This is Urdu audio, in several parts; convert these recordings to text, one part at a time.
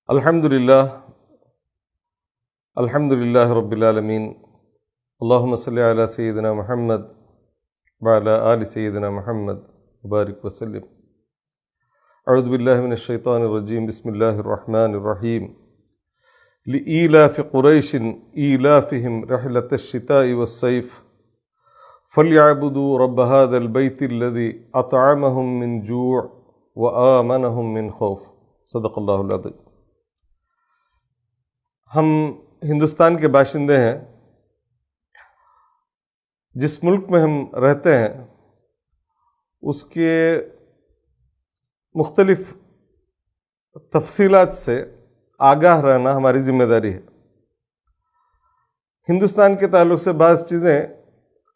الحمدللہ الحمدللہ رب العالمین اللہم صلی علی سیدنا محمد وعلی آل سیدنا محمد وبارک وسلم۔ اعوذ باللہ من الشیطان الرجیم، بسم اللہ الرحمن الرحیم۔ لإیلاف قریش ایلافہم رحلۃ الشتاء والصیف فلیعبدوا رب ھذا البیت الذی اطعمہم من جوع وآمنہم من خوف۔ صدق اللہ العظیم۔ ہم ہندوستان کے باشندے ہیں۔ جس ملک میں ہم رہتے ہیں اس کے مختلف تفصیلات سے آگاہ رہنا ہماری ذمہ داری ہے۔ ہندوستان کے تعلق سے بعض چیزیں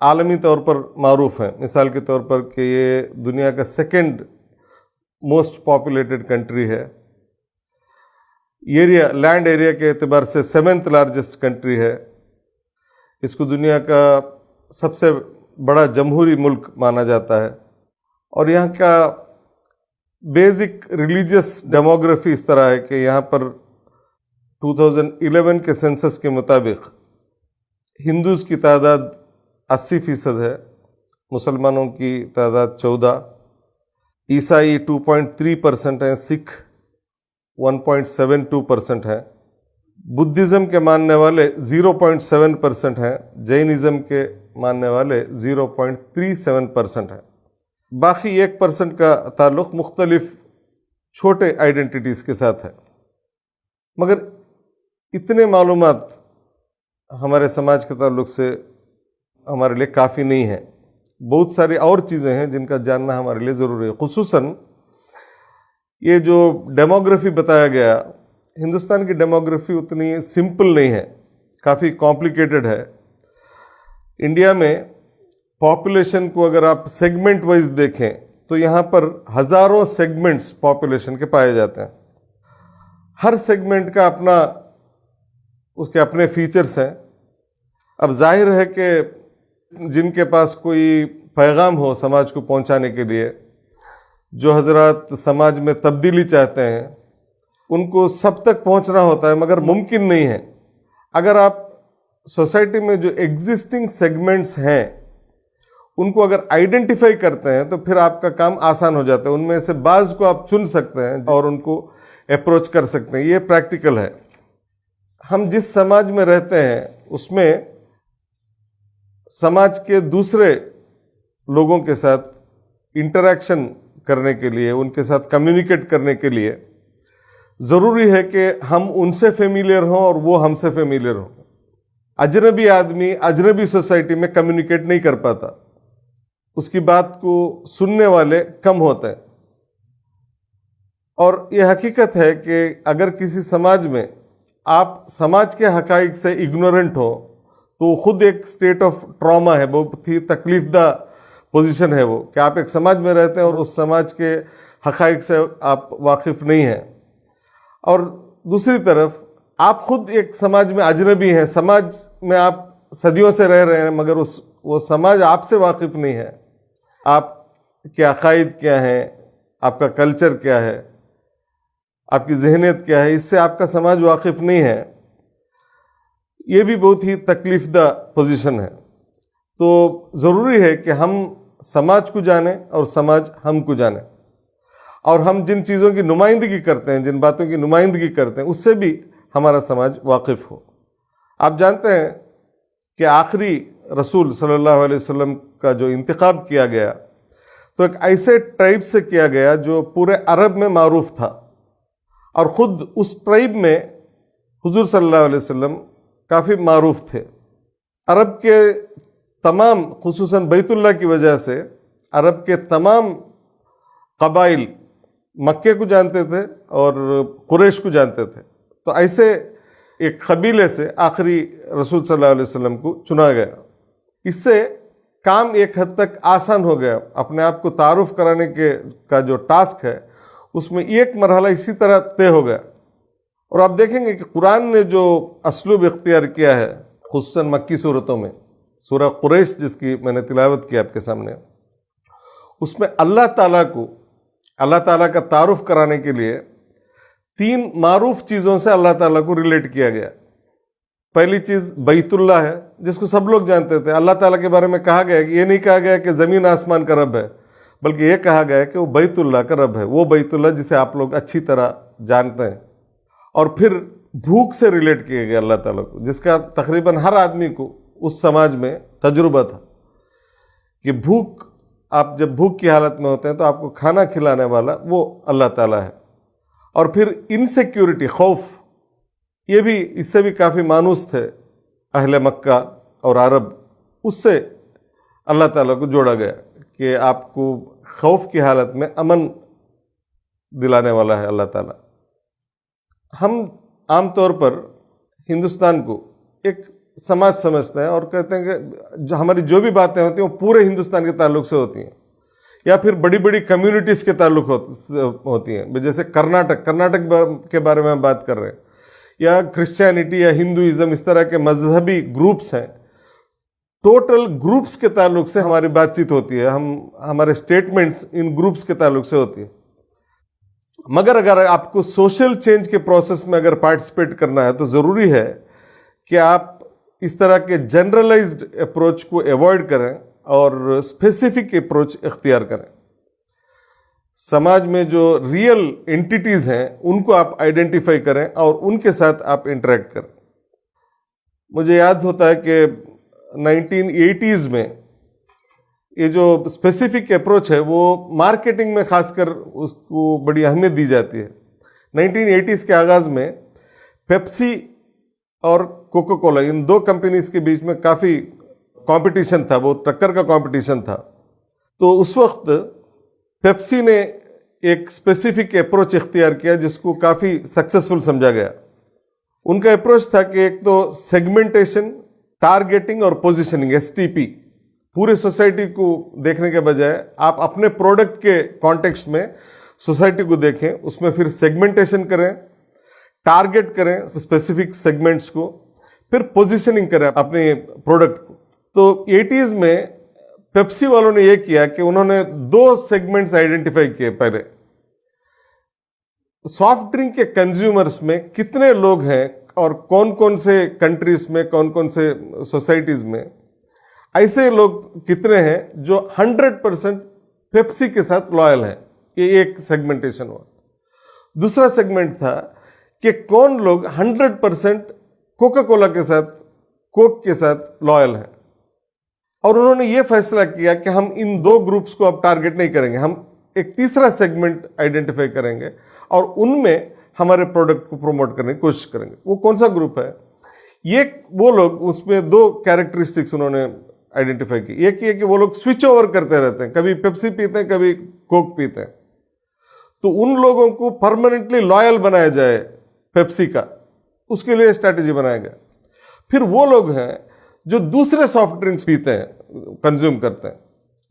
عالمی طور پر معروف ہیں، مثال کے طور پر کہ یہ دنیا کا سیکنڈ موسٹ پاپولیٹڈ کنٹری ہے، لینڈ ایریا کے اعتبار سے 7th لارجسٹ کنٹری ہے، اس کو دنیا کا سب سے بڑا جمہوری ملک مانا جاتا ہے، اور یہاں کا بیسک ریلیجیس ڈیموگرافی اس طرح ہے کہ یہاں پر 2011 کے سینسس کے مطابق ہندوز کی تعداد 80% ہے، مسلمانوں کی تعداد 14، عیسائی 2.3% ہیں، سکھ 1.72% ہیں، بدھزم کے ماننے والے 0.7% ہیں، جینزم کے ماننے والے 0.37% ہیں۔ باقی 1% کا تعلق مختلف چھوٹے آئیڈینٹیٹیز کے ساتھ ہے۔ مگر اتنے معلومات ہمارے سماج کے تعلق سے ہمارے لیے کافی نہیں ہیں۔ بہت ساری اور چیزیں ہیں جن کا جاننا ہمارے لیے ضروری ہے۔ خصوصاً یہ جو ڈیموگرافی بتایا گیا، ہندوستان کی ڈیموگرافی اتنی سمپل نہیں ہے، کافی کمپلیکیٹڈ ہے۔ انڈیا میں پاپولیشن کو اگر آپ سیگمنٹ وائز دیکھیں تو یہاں پر ہزاروں سیگمنٹس پاپولیشن کے پائے جاتے ہیں۔ ہر سیگمنٹ کا اس کے اپنے فیچرز ہیں۔ اب ظاہر ہے کہ جن کے پاس کوئی پیغام ہو سماج کو پہنچانے کے لیے، جو حضرات سماج میں تبدیلی چاہتے ہیں، ان کو سب تک پہنچنا ہوتا ہے، مگر ممکن نہیں ہے۔ اگر آپ سوسائٹی میں جو ایگزسٹنگ سیگمنٹس ہیں ان کو اگر آئیڈینٹیفائی کرتے ہیں تو پھر آپ کا کام آسان ہو جاتا ہے۔ ان میں سے بعض کو آپ چن سکتے ہیں اور ان کو اپروچ کر سکتے ہیں۔ یہ پریکٹیکل ہے۔ ہم جس سماج میں رہتے ہیں اس میں سماج کے دوسرے لوگوں کے ساتھ انٹریکشن کرنے کے لیے، ان کے ساتھ کمیونیکیٹ کرنے کے لیے ضروری ہے کہ ہم ان سے فیملیئر ہوں اور وہ ہم سے فیملیئر ہوں۔ اجنبی آدمی اجنبی سوسائٹی میں کمیونیکیٹ نہیں کر پاتا، اس کی بات کو سننے والے کم ہوتے ہیں۔ اور یہ حقیقت ہے کہ اگر کسی سماج میں آپ سماج کے حقائق سے اگنورنٹ ہو تو خود ایک سٹیٹ آف ٹراما ہے، بہت ہی تکلیف دہ پوزیشن ہے وہ، کہ آپ ایک سماج میں رہتے ہیں اور اس سماج کے حقائق سے آپ واقف نہیں ہیں۔ اور دوسری طرف آپ خود ایک سماج میں اجنبی ہیں، سماج میں آپ صدیوں سے رہ رہے ہیں، مگر وہ سماج آپ سے واقف نہیں ہے۔ آپ کے عقائد کیا ہیں، آپ کا کلچر کیا ہے، آپ کی ذہنیت کیا ہے، اس سے آپ کا سماج واقف نہیں ہے۔ یہ بھی بہت ہی تکلیف دہ پوزیشن ہے۔ تو ضروری ہے کہ ہم سماج کو جانیں اور سماج ہم کو جانیں، اور ہم جن چیزوں کی نمائندگی کرتے ہیں، جن باتوں کی نمائندگی کرتے ہیں، اس سے بھی ہمارا سماج واقف ہو۔ آپ جانتے ہیں کہ آخری رسول صلی اللہ علیہ وسلم کا جو انتخاب کیا گیا تو ایک ایسے ٹرائب سے کیا گیا جو پورے عرب میں معروف تھا، اور خود اس ٹرائب میں حضور صلی اللہ علیہ وسلم کافی معروف تھے۔ عرب کے تمام، خصوصاً بیت اللہ کی وجہ سے عرب کے تمام قبائل مکے کو جانتے تھے اور قریش کو جانتے تھے۔ تو ایسے ایک قبیلے سے آخری رسول صلی اللہ علیہ وسلم کو چنا گیا۔ اس سے کام ایک حد تک آسان ہو گیا۔ اپنے آپ کو تعارف کرانے کا جو ٹاسک ہے اس میں ایک مرحلہ اسی طرح طے ہو گیا۔ اور آپ دیکھیں گے کہ قرآن نے جو اسلوب اختیار کیا ہے، خصوصاً مکی صورتوں میں، سورہ قریش جس کی میں نے تلاوت کی آپ کے سامنے، اس میں اللہ تعالیٰ کا تعارف کرانے کے لیے 3 معروف چیزوں سے اللہ تعالیٰ کو ریلیٹ کیا گیا. پہلی چیز بیت اللہ ہے جس کو سب لوگ جانتے تھے. اللہ تعالیٰ کے بارے میں کہا گیا کہ یہ نہیں کہا گیا کہ زمین آسمان کا رب ہے، بلکہ یہ کہا گیا کہ وہ بیت اللہ کا رب ہے، وہ بیت اللہ جسے آپ لوگ اچھی طرح جانتے ہیں. اور پھر بھوک سے ریلیٹ کیا گیا اللہ تعالیٰ کو، جس کا تقریباً ہر آدمی کو اس سماج میں تجربہ تھا کہ بھوک، آپ جب بھوک کی حالت میں ہوتے ہیں تو آپ کو کھانا کھلانے والا وہ اللہ تعالیٰ ہے. اور پھر انسیکیورٹی، خوف، یہ بھی اس سے بھی کافی مانوس تھے اہل مکہ اور عرب، اس سے اللہ تعالیٰ کو جوڑا گیا کہ آپ کو خوف کی حالت میں امن دلانے والا ہے اللہ تعالیٰ. ہم عام طور پر ہندوستان کو ایک سماج سمجھتے ہیں اور کہتے ہیں کہ ہماری جو بھی باتیں ہوتی ہیں وہ پورے ہندوستان کے تعلق سے ہوتی ہیں، یا پھر بڑی بڑی کمیونٹیز کے تعلق ہوتی ہیں. جیسے کرناٹک کے بارے میں ہم بات کر رہے ہیں، یا کرسچینٹی یا ہندوازم، اس طرح کے مذہبی گروپس ہیں. ٹوٹل گروپس کے تعلق سے ہماری بات چیت ہوتی ہے، ہمارے اسٹیٹمنٹس ان گروپس کے تعلق سے ہوتی ہے. مگر اگر آپ کو سوشل چینج کے پروسیس میں اگر پارٹیسپیٹ کرنا ہے تو ضروری ہے کہ آپ اس طرح کے جنرلائزڈ اپروچ کو ایوائڈ کریں اور اسپیسیفک اپروچ اختیار کریں. سماج میں جو ریئل انٹیٹیز ہیں ان کو آپ آئیڈینٹیفائی کریں اور ان کے ساتھ آپ انٹریکٹ کریں. مجھے یاد ہوتا ہے کہ 1980s میں یہ جو اسپیسیفک اپروچ ہے وہ مارکیٹنگ میں خاص کر اس کو بڑی اہمیت دی جاتی ہے. 1980s کے آغاز میں پیپسی اور کوکو کولا، ان 2 کمپنیز کے بیچ میں کافی کمپٹیشن تھا، وہ ٹکر کا کمپٹیشن تھا. تو اس وقت پیپسی نے ایک اسپیسیفک اپروچ اختیار کیا جس کو کافی سکسیسفل سمجھا گیا. ان کا اپروچ تھا کہ ایک تو سیگمنٹیشن، ٹارگیٹنگ اور پوزیشننگ، STP. پورے سوسائٹی کو دیکھنے کے بجائے آپ اپنے پروڈکٹ کے کانٹیکسٹ میں سوسائٹی کو دیکھیں، اس میں پھر سیگمنٹیشن کریں، ٹارگیٹ کریں اسپیسیفک سیگمنٹس کو، پھر پوزیشننگ کریں اپنے پروڈکٹ کو. تو 80s میں پیپسی والوں نے یہ کیا کہ انہوں نے 2 سیگمنٹس آئیڈینٹیفائی کیے. پہلے سافٹ ڈرنک کے کنزیومرز میں کتنے لوگ ہیں اور کون کون سے کنٹریز میں، کون کون سے سوسائٹیز میں ایسے لوگ کتنے ہیں جو 100% پیپسی کے ساتھ لائل ہیں. یہ ایک سیگمنٹیشن ہوا. دوسرا سیگمنٹ تھا کہ کون لوگ 100% کوکا کولا کے ساتھ، کوک کے ساتھ لائل ہیں. اور انہوں نے یہ فیصلہ کیا کہ ہم ان 2 گروپس کو اب ٹارگیٹ نہیں کریں گے، ہم ایک تیسرا سیگمنٹ آئیڈینٹیفائی کریں گے اور ان میں ہمارے پروڈکٹ کو پروموٹ کرنے کی کوشش کریں گے. وہ کون سا گروپ ہے؟ یہ وہ لوگ، اس میں 2 کیریکٹرسٹکس انہوں نے آئیڈینٹیفائی کی. ایک یہ کہ وہ لوگ سوئچ اوور کرتے رہتے ہیں، کبھی پیپسی پیتے ہیں، کبھی کوک پیتے ہیں. تو ان لوگوں کو پرماننٹلی لائل بنایا جائے پیپسی کا، اس کے لیے اسٹریٹجی بنایا گیا. پھر وہ لوگ ہیں جو دوسرے سافٹ ڈرنکس پیتے ہیں، کنزیوم کرتے ہیں،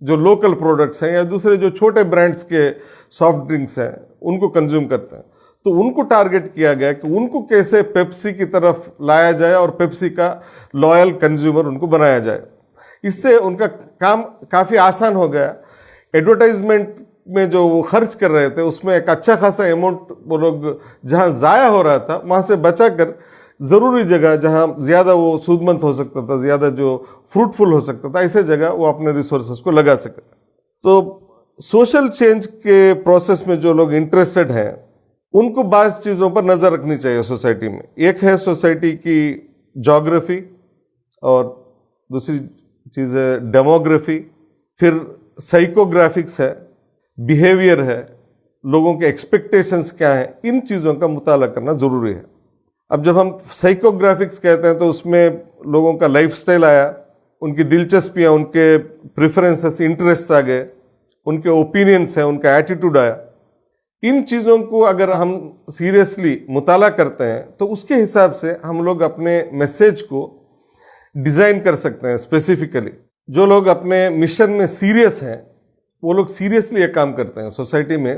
جو لوکل پروڈکٹس ہیں یا دوسرے جو چھوٹے برانڈس کے سافٹ ڈرنکس ہیں ان کو کنزیوم کرتے ہیں. تو ان کو ٹارگیٹ کیا گیا کہ ان کو کیسے پیپسی کی طرف لایا جائے اور پیپسی کا لائل کنزیومر ان کو بنایا جائے. اس سے ان کا کام کافی آسان ہو گیا. ایڈورٹائزمنٹ میں جو وہ خرچ کر رہے تھے اس میں ایک اچھا خاصا اماؤنٹ وہ لوگ جہاں ضائع ہو رہا تھا وہاں سے بچا کر ضروری جگہ جہاں زیادہ وہ سود مند ہو سکتا تھا، زیادہ جو فروٹفل ہو سکتا تھا، ایسے جگہ وہ اپنے ریسورسز کو لگا سکے. تو سوشل چینج کے پروسیس میں جو لوگ انٹرسٹڈ ہیں ان کو بعض چیزوں پر نظر رکھنی چاہیے سوسائٹی میں. ایک ہے سوسائٹی کی جغرافی اور دوسری چیز ہے ڈیموگرافی، پھر سائیکوگرافکس ہے، بیہیویئر ہے، لوگوں کے ایکسپیکٹیشنز کیا ہیں. ان چیزوں کا مطالعہ کرنا ضروری ہے. اب جب ہم سائیکوگرافکس کہتے ہیں تو اس میں لوگوں کا لائف سٹائل آیا، ان کی دلچسپیاں، ان کے پریفرنسز، انٹرسٹ آ گئے، ان کے اوپینینس ہیں، ان کا ایٹیٹیوڈ آیا. ان چیزوں کو اگر ہم سیریسلی مطالعہ کرتے ہیں تو اس کے حساب سے ہم لوگ اپنے میسیج کو ڈیزائن کر سکتے ہیں اسپیسیفکلی. جو لوگ اپنے مشن میں سیریس ہیں وہ لوگ سیریسلی یہ کام کرتے ہیں سوسائٹی میں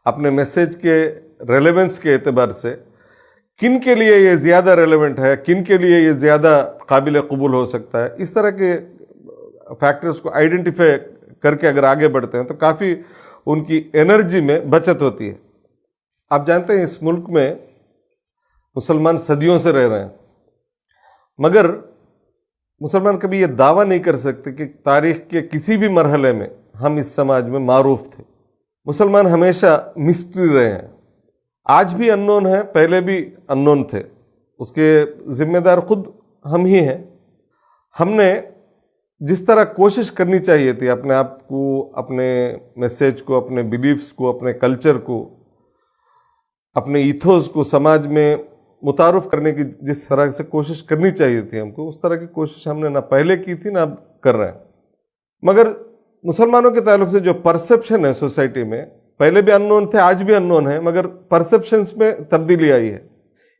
اپنے میسیج کے ریلیونس کے اعتبار سے کن کے لیے یہ زیادہ ریلیونٹ ہے، کن کے لیے یہ زیادہ قابل قبول ہو سکتا ہے. اس طرح کے فیکٹرز کو آئیڈینٹیفائی کر کے اگر آگے بڑھتے ہیں تو کافی ان کی انرجی میں بچت ہوتی ہے. آپ جانتے ہیں اس ملک میں مسلمان صدیوں سے رہ رہے ہیں، مگر مسلمان کبھی یہ دعویٰ نہیں کر سکتے کہ تاریخ کے کسی بھی مرحلے میں ہم اس سماج میں معروف تھے۔ مسلمان ہمیشہ مسٹری رہے ہیں، آج بھی اننون ہیں، پہلے بھی اننون تھے، اس کے ذمہ دار خود ہم ہی ہیں۔ ہم نے جس طرح کوشش کرنی چاہیے تھی اپنے آپ کو، اپنے میسیج کو، اپنے بیلیفز کو، اپنے کلچر کو، اپنے ایتھوس کو سماج میں متعارف کرنے کی جس طرح سے کوشش کرنی چاہیے تھی ہم کو، اس طرح کی کوشش ہم نے نہ پہلے کی تھی نہ اب کر رہے ہیں۔ مگر مسلمانوں کے تعلق سے جو پرسپشن ہے سوسائٹی میں، پہلے بھی اننون تھے، آج بھی اننون ہیں، مگر پرسپشنز میں تبدیلی آئی ہے۔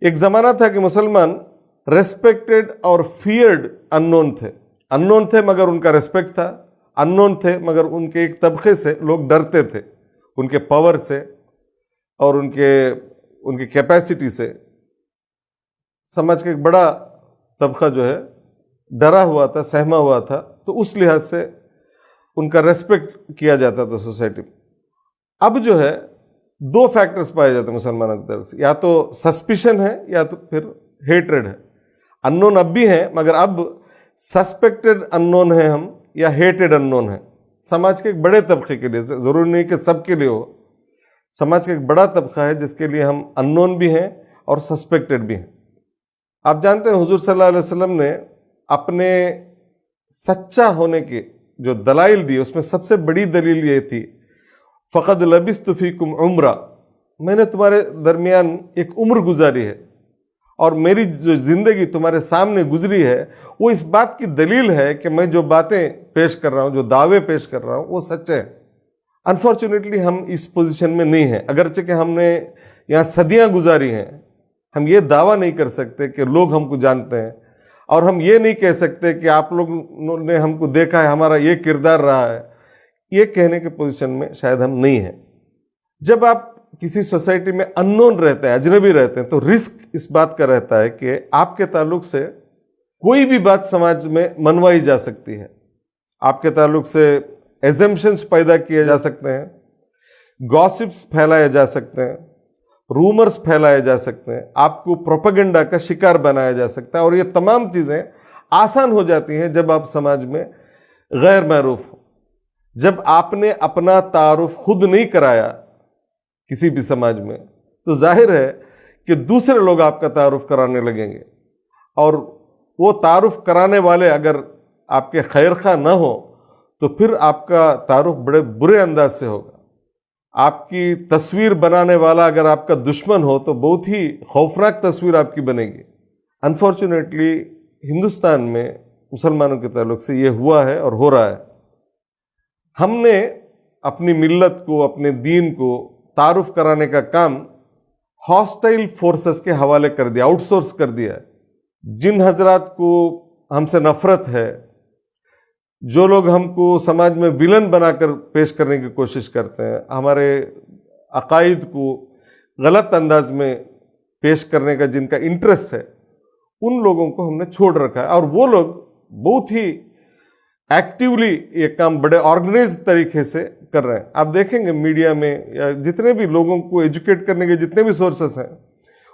ایک زمانہ تھا کہ مسلمان ریسپیکٹڈ اور فیئرڈ اننون تھے، اننون تھے مگر ان کا ریسپیکٹ تھا، اننون تھے مگر ان کے ایک طبقے سے لوگ ڈرتے تھے، ان کے پاور سے اور ان کی کیپیسٹی سے۔ سماج کا ایک بڑا طبقہ جو ہے ڈرا ہوا تھا، سہما ہوا تھا، تو اس لحاظ سے ان کا ریسپیکٹ کیا جاتا تھا سوسائٹی میں۔ اب جو ہے دو فیکٹرز پائے جاتے ہیں مسلمانوں کی طرف سے، یا تو سسپیشن ہے یا تو پھر ہیٹریڈ ہے۔ اننون اب بھی ہیں مگر اب سسپیکٹڈ اننون ہیں ہم، یا ہیٹڈ اننون ہیں۔ سماج کے ایک بڑے طبقے کے لیے، ضروری نہیں کہ سب کے لیے ہو، سماج کا ایک بڑا طبقہ ہے جس کے لیے ہم اننون بھی ہیں اور سسپیکٹڈ بھی ہیں۔ آپ جانتے ہیں حضور صلی اللہ علیہ وسلم نے اپنے سچا ہونے کے جو دلائل دی، اس میں سب سے بڑی دلیل یہ تھی، فقد لبثت فیکم عمرہ، میں نے تمہارے درمیان ایک عمر گزاری ہے، اور میری جو زندگی تمہارے سامنے گزری ہے وہ اس بات کی دلیل ہے کہ میں جو باتیں پیش کر رہا ہوں، جو دعوے پیش کر رہا ہوں، وہ سچے ہیں۔ انفارچونیٹلی ہم اس پوزیشن میں نہیں ہیں، اگرچہ کہ ہم نے یہاں صدیاں گزاری ہیں، ہم یہ دعویٰ نہیں کر سکتے کہ لوگ ہم کو جانتے ہیں، اور ہم یہ نہیں کہہ سکتے کہ آپ لوگوں نے ہم کو دیکھا ہے، ہمارا یہ کردار رہا ہے، یہ کہنے کے پوزیشن میں شاید ہم نہیں ہیں۔ جب آپ کسی سوسائٹی میں اننون رہتے ہیں، اجنبی رہتے ہیں، تو رسک اس بات کا رہتا ہے کہ آپ کے تعلق سے کوئی بھی بات سماج میں منوائی جا سکتی ہے، آپ کے تعلق سے ایزمپشنز پیدا کیے جا سکتے ہیں، گاسپس پھیلائے جا سکتے ہیں، رومرز پھیلائے جا سکتے ہیں، آپ کو پروپیگنڈا کا شکار بنایا جا سکتا ہے، اور یہ تمام چیزیں آسان ہو جاتی ہیں جب آپ سماج میں غیر معروف ہو۔ جب آپ نے اپنا تعارف خود نہیں کرایا کسی بھی سماج میں، تو ظاہر ہے کہ دوسرے لوگ آپ کا تعارف کرانے لگیں گے، اور وہ تعارف کرانے والے اگر آپ کے خیر خواہ نہ ہو تو پھر آپ کا تعارف بڑے برے انداز سے ہوگا۔ آپ کی تصویر بنانے والا اگر آپ کا دشمن ہو تو بہت ہی خوفناک تصویر آپ کی بنے گی۔ انفارچونیٹلی ہندوستان میں مسلمانوں کے تعلق سے یہ ہوا ہے اور ہو رہا ہے۔ ہم نے اپنی ملت کو، اپنے دین کو تعارف کرانے کا کام ہاسٹائل فورسز کے حوالے کر دیا، آؤٹ سورس کر دیا ہے۔ جن حضرات کو ہم سے نفرت ہے، جو لوگ ہم کو سماج میں ویلن بنا کر پیش کرنے کی کوشش کرتے ہیں، ہمارے عقائد کو غلط انداز میں پیش کرنے کا جن کا انٹرسٹ ہے، ان لوگوں کو ہم نے چھوڑ رکھا ہے، اور وہ لوگ بہت ہی ایکٹیولی یہ کام بڑے آرگنائز طریقے سے کر رہے ہیں۔ آپ دیکھیں گے میڈیا میں یا جتنے بھی لوگوں کو ایجوکیٹ کرنے کے جتنے بھی سورسز ہیں،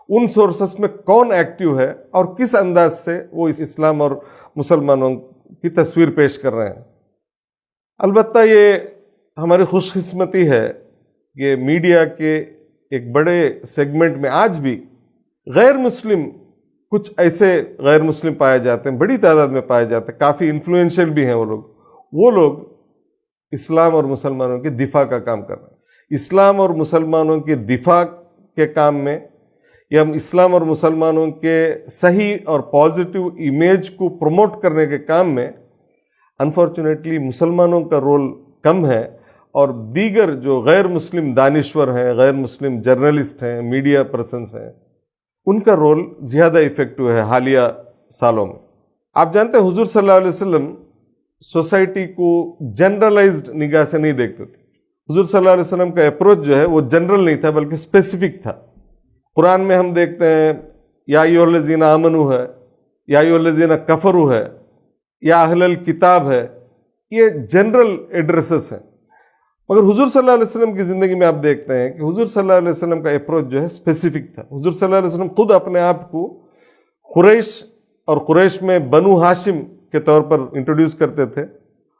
ان سورسز میں کون ایکٹیو ہے اور کس انداز سے وہ اسلام اور مسلمانوں کی تصویر پیش کر رہے ہیں۔ البتہ یہ ہماری خوش قسمتی ہے کہ میڈیا کے ایک بڑے سیگمنٹ میں آج بھی غیر مسلم، کچھ ایسے غیر مسلم پائے جاتے ہیں، بڑی تعداد میں پائے جاتے ہیں، کافی انفلوئنشل بھی ہیں وہ لوگ اسلام اور مسلمانوں کے دفاع کا کام کر رہے ہیں۔ اسلام اور مسلمانوں کے دفاع کے کام میں، یا اسلام اور مسلمانوں کے صحیح اور پازیٹیو امیج کو پروموٹ کرنے کے کام میں انفارچونیٹلی مسلمانوں کا رول کم ہے، اور دیگر جو غیر مسلم دانشور ہیں، غیر مسلم جرنلسٹ ہیں، میڈیا پرسنس ہیں، ان کا رول زیادہ ایفیکٹو ہے حالیہ سالوں میں۔ آپ جانتے ہیں حضور صلی اللہ علیہ وسلم سوسائٹی کو جنرلائزڈ نگاہ سے نہیں دیکھتے تھے۔ حضور صلی اللہ علیہ وسلم کا اپروچ جو ہے وہ جنرل نہیں تھا بلکہ اسپیسیفک تھا۔ قرآن میں ہم دیکھتے ہیں یا ایھا الذین آمنوا ہے، یا ایھا الذین کفروا ہے، یا اہل الکتاب ہے، یہ جنرل ایڈریسز ہیں۔ مگر حضور صلی اللہ علیہ وسلم کی زندگی میں آپ دیکھتے ہیں کہ حضور صلی اللہ علیہ وسلم کا اپروچ جو ہے اسپیسیفک تھا. حضور صلی اللہ علیہ وسلم خود اپنے آپ کو قریش اور قریش میں بنو ہاشم کے طور پر انٹروڈیوس کرتے تھے.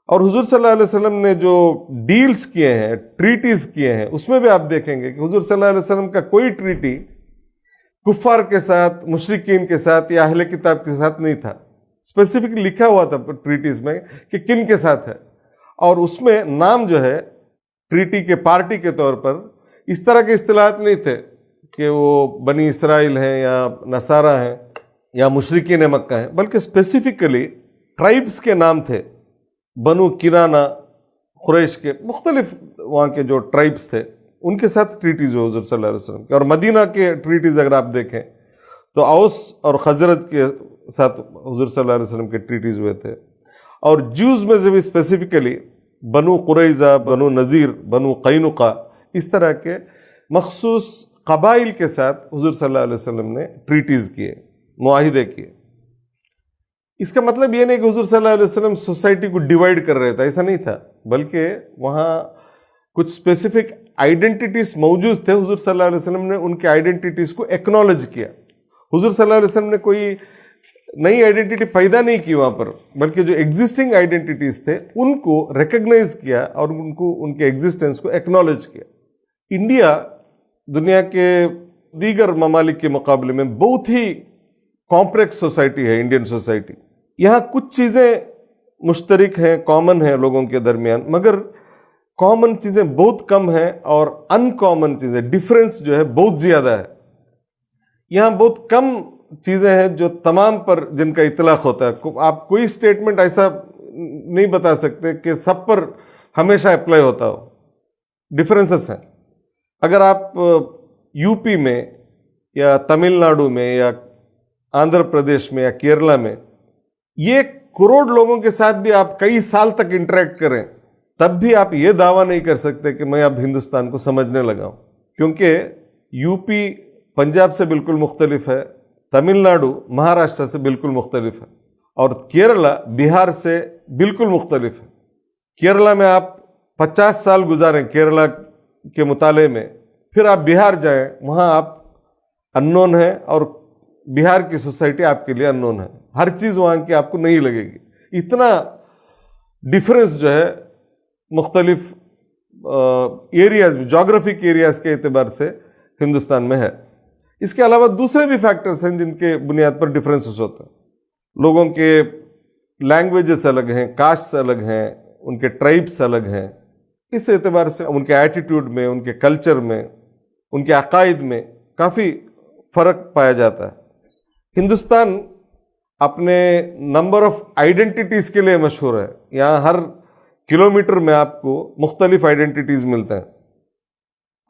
اور حضور صلی اللہ علیہ وسلم نے جو ڈیلز کیے ہیں، ٹریٹیز کیے ہیں، اس میں بھی آپ دیکھیں گے کہ حضور صلی اللہ علیہ وسلم کا کوئی ٹریٹی کفار کے ساتھ، مشرکین کے ساتھ یا اہل کتاب کے ساتھ نہیں تھا. اسپیسیفک لکھا ہوا تھا ٹریٹیز میں کہ کن کے ساتھ ہے، اور اس میں نام جو ہے ٹریٹی کے پارٹی کے طور پر اس طرح کے اصطلاحات نہیں تھے کہ وہ بنی اسرائیل ہیں یا نصارہ ہیں یا مشرکین مکہ ہیں، بلکہ اسپیسیفکلی ٹرائبس کے نام تھے. بنو کنانہ، قریش کے مختلف وہاں کے جو ٹرائبس تھے ان کے ساتھ ٹریٹیز ہوئے حضور صلی اللہ علیہ وسلم کے. اور مدینہ کے ٹریٹیز اگر آپ دیکھیں تو اوس اور خزرج کے ساتھ حضور صلی اللہ علیہ وسلم کے ٹریٹیز ہوئے تھے. اور جوز میں سے بھی اسپیسیفکلی بنو قریظہ، بنو نذیر، بنو قینقاع، اس طرح کے مخصوص قبائل کے ساتھ حضور صلی اللہ علیہ وسلم نے ٹریٹیز کیے، معاہدے کیے. اس کا مطلب یہ نہیں کہ حضور صلی اللہ علیہ وسلم سوسائٹی کو ڈیوائڈ کر رہے تھے، ایسا نہیں تھا، بلکہ وہاں کچھ اسپیسیفک آئیڈینٹیٹیز موجود تھے. حضور صلی اللہ علیہ وسلم نے ان کے آئیڈینٹیٹیز کو ایکنالج کیا. حضور صلی اللہ علیہ وسلم نے کوئی نئی آئیڈینٹی پیدا نہیں کی وہاں پر، بلکہ جو ایگزسٹنگ آئیڈینٹیٹیز تھے ان کو ریکگنائز کیا اور ان کے ایگزسٹنس کو ایکنالج کیا. انڈیا دنیا کے دیگر ممالک کے مقابلے میں بہت ہی کمپلیکس سوسائٹی ہے انڈین سوسائٹی. یہاں کچھ چیزیں مشترک ہیں، کامن ہیں لوگوں کے درمیان، مگر کامن چیزیں بہت کم ہیں اور ان کامن چیزیں، ڈفرینس جو ہے بہت زیادہ ہے. یہاں بہت کم چیزیں ہیں جو تمام پر جن کا اطلاق ہوتا ہے. آپ کوئی اسٹیٹمنٹ ایسا نہیں بتا سکتے کہ سب پر ہمیشہ اپلائی ہوتا ہو. ڈفرینسز ہیں. اگر آپ یو پی میں یا تمل ناڈو میں یا آندھرا پردیش میں یا کیرلا میں 1 کروڑ لوگوں کے ساتھ بھی آپ کئی سال تک انٹریکٹ کریں، تب بھی آپ یہ دعویٰ نہیں کر سکتے کہ میں اب ہندوستان کو سمجھنے لگا ہوں. کیونکہ یو پی پنجاب سے بالکل مختلف ہے، تمل ناڈو مہاراشٹر سے بالکل مختلف ہے، اور کیرلا بہار سے بالکل مختلف ہے. کیرلا میں آپ 50 سال گزاریں کیرلا کے مطالعے میں، پھر آپ بہار جائیں، وہاں آپ اننون ہیں اور بہار کی سوسائٹی آپ کے لیے اننون ہے. ہر چیز وہاں کی آپ کو نہیں لگے گی. اتنا ڈفرینس جو ہے مختلف ایریاز میں، جغرافک ایریاز کے اعتبار سے ہندوستان میں ہے. اس کے علاوہ دوسرے بھی فیکٹرز ہیں جن کے بنیاد پر ڈفرینسز ہوتے ہیں. لوگوں کے لینگویجز الگ ہیں، کاسٹ الگ ہیں، ان کے ٹرائبس الگ ہیں. اس اعتبار سے ان کے ایٹیٹیوڈ میں، ان کے کلچر میں، ان کے عقائد میں کافی فرق پایا جاتا ہے. ہندوستان اپنے نمبر آف آئیڈینٹیٹیز کے لیے مشہور ہے. یہاں ہر کلومیٹر میں آپ کو مختلف آئیڈینٹیٹیز ملتے ہیں.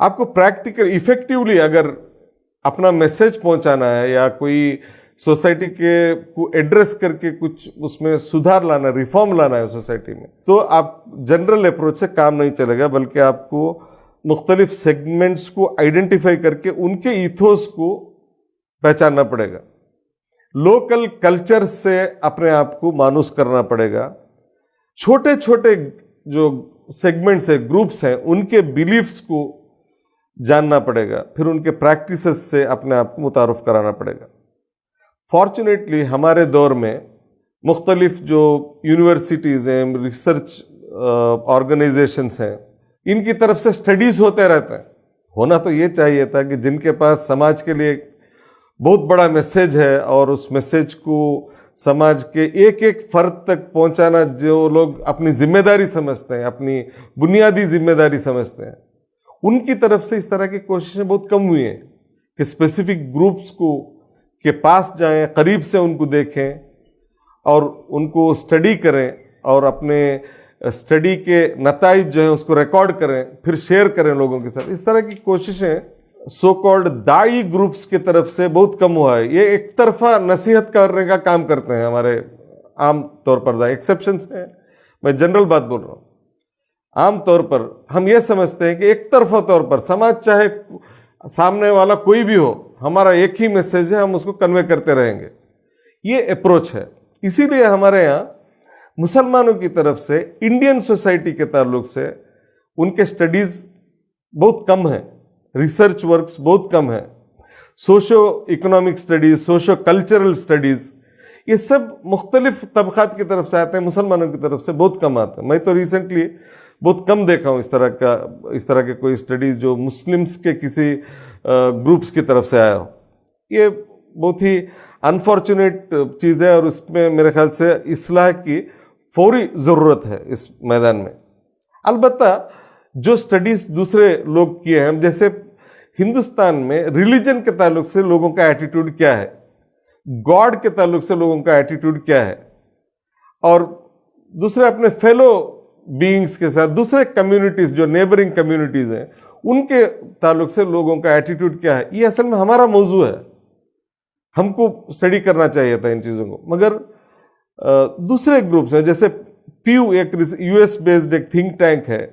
آپ کو پریکٹیکل ایفیکٹیولی اگر اپنا میسج پہنچانا ہے یا کوئی سوسائٹی کے کو ایڈریس کر کے کچھ اس میں سدھار لانا، ریفارم لانا ہے سوسائٹی میں، تو آپ جنرل اپروچ سے کام نہیں چلے گا، بلکہ آپ کو مختلف سیگمنٹس کو آئیڈینٹیفائی کر کے ان کے ایتھوس کو پہچاننا پڑے گا. لوکل کلچر سے اپنے آپ کو مانوس کرنا پڑے گا. چھوٹے چھوٹے جو سیگمنٹس ہیں، گروپس ہیں، ان کے بیلیفز کو جاننا پڑے گا، پھر ان کے پریکٹسز سے اپنے آپ کو متعارف کرانا پڑے گا. فارچونیٹلی ہمارے دور میں مختلف جو یونیورسٹیز ہیں، ریسرچ آرگنائزیشنس ہیں، ان کی طرف سے سٹڈیز ہوتے رہتے ہیں. ہونا تو یہ چاہیے تھا کہ جن کے پاس سماج کے لیے بہت بڑا میسیج ہے اور اس میسیج کو سماج کے ایک ایک فرد تک پہنچانا جو لوگ اپنی ذمہ داری سمجھتے ہیں، اپنی بنیادی ذمہ داری سمجھتے ہیں، ان کی طرف سے اس طرح کی کوششیں بہت کم ہوئی ہیں کہ اسپیسیفک گروپس کو کے پاس جائیں، قریب سے ان کو دیکھیں اور ان کو اسٹڈی کریں اور اپنے اسٹڈی کے نتائج جو ہیں اس کو ریکارڈ کریں، پھر شیئر کریں لوگوں کے ساتھ. اس طرح کی کوششیں سو کالڈ دائی گروپس کی طرف سے بہت کم ہوا ہے. یہ ایک طرفہ نصیحت کرنے کا کام کرتے ہیں ہمارے عام طور پر. ایکسیپشنس ہیں، میں جنرل بات بول رہا ہوں. عام طور پر ہم یہ سمجھتے ہیں کہ ایک طرفہ طور پر سماج چاہے سامنے والا کوئی بھی ہو، ہمارا ایک ہی میسیج ہے، ہم اس کو کنوے کرتے رہیں گے. یہ اپروچ ہے. اسی لیے ہمارے یہاں مسلمانوں کی طرف سے انڈین سوسائٹی کے تعلق سے ان کے اسٹڈیز بہت کم ہیں, ریسرچ ورکس بہت کم ہیں, socio economic studies, socio cultural studies, یہ سب مختلف طبقات کی طرف سے آتے ہیں, مسلمانوں کی طرف سے بہت کم آتے ہیں. میں تو ریسنٹلی بہت کم دیکھا ہوں اس طرح کے کوئی اسٹڈیز جو مسلمس کے کسی گروپس کی طرف سے آیا ہو. یہ بہت ہی انفارچونیٹ چیز ہے, اور اس میں میرے خیال سے اصلاح کی فوری ضرورت ہے اس میدان میں. البتہ جو اسٹڈیز دوسرے لوگ کیے ہیں, جیسے ہندوستان میں ریلیجن کے تعلق سے لوگوں کا ایٹیٹیوڈ کیا ہے, گاڈ کے تعلق سے لوگوں کا ایٹیٹیوڈ کیا ہے, اور دوسرے اپنے فیلو بینگز کے ساتھ, دوسرے کمیونٹیز جو نیبرنگ کمیونٹیز ہیں ان کے تعلق سے لوگوں کا ایٹیٹیوڈ کیا ہے, یہ اصل میں ہمارا موضوع ہے. ہم کو اسٹڈی کرنا چاہیے تھا ان چیزوں کو. مگر دوسرے گروپس ہیں, جیسے پیو ایک یو ایس بیسڈ ایک تھنک ٹینک ہے,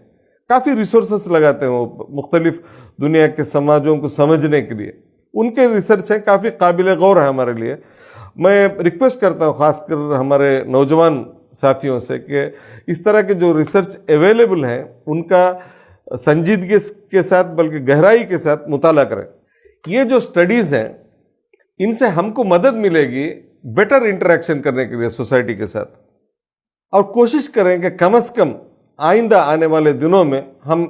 کافی ریسورسز لگاتے ہیں وہ مختلف دنیا کے سماجوں کو سمجھنے کے لیے. ان کے ریسرچ ہیں, کافی قابل غور ہے ہمارے لیے. میں ریکویسٹ کرتا ہوں خاص کر ہمارے نوجوان ساتھیوں سے کہ اس طرح کے جو ریسرچ اویلیبل ہیں ان کا سنجیدگی کے ساتھ بلکہ گہرائی کے ساتھ مطالعہ کریں. یہ جو اسٹڈیز ہیں ان سے ہم کو مدد ملے گی بیٹر انٹریکشن کرنے کے لیے سوسائٹی کے ساتھ, اور کوشش کریں کہ کم از کم آئندہ آنے والے دنوں میں ہم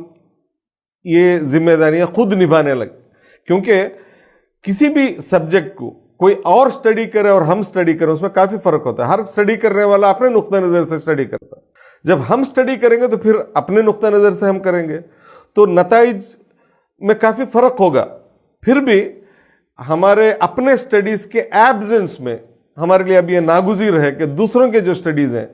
یہ ذمہ داریاں خود نبھانے لگیں. کیونکہ کسی بھی سبجیکٹ کو کوئی اور اسٹڈی کرے اور ہم اسٹڈی کریں اس میں کافی فرق ہوتا ہے. ہر اسٹڈی کرنے والا اپنے نقطہ نظر سے اسٹڈی کرتا ہے. جب ہم اسٹڈی کریں گے تو پھر اپنے نقطہ نظر سے ہم کریں گے تو نتائج میں کافی فرق ہوگا. پھر بھی ہمارے اپنے اسٹڈیز کے ایبسنس میں ہمارے لیے اب یہ ناگزیر ہے کہ دوسروں کے جو اسٹڈیز ہیں,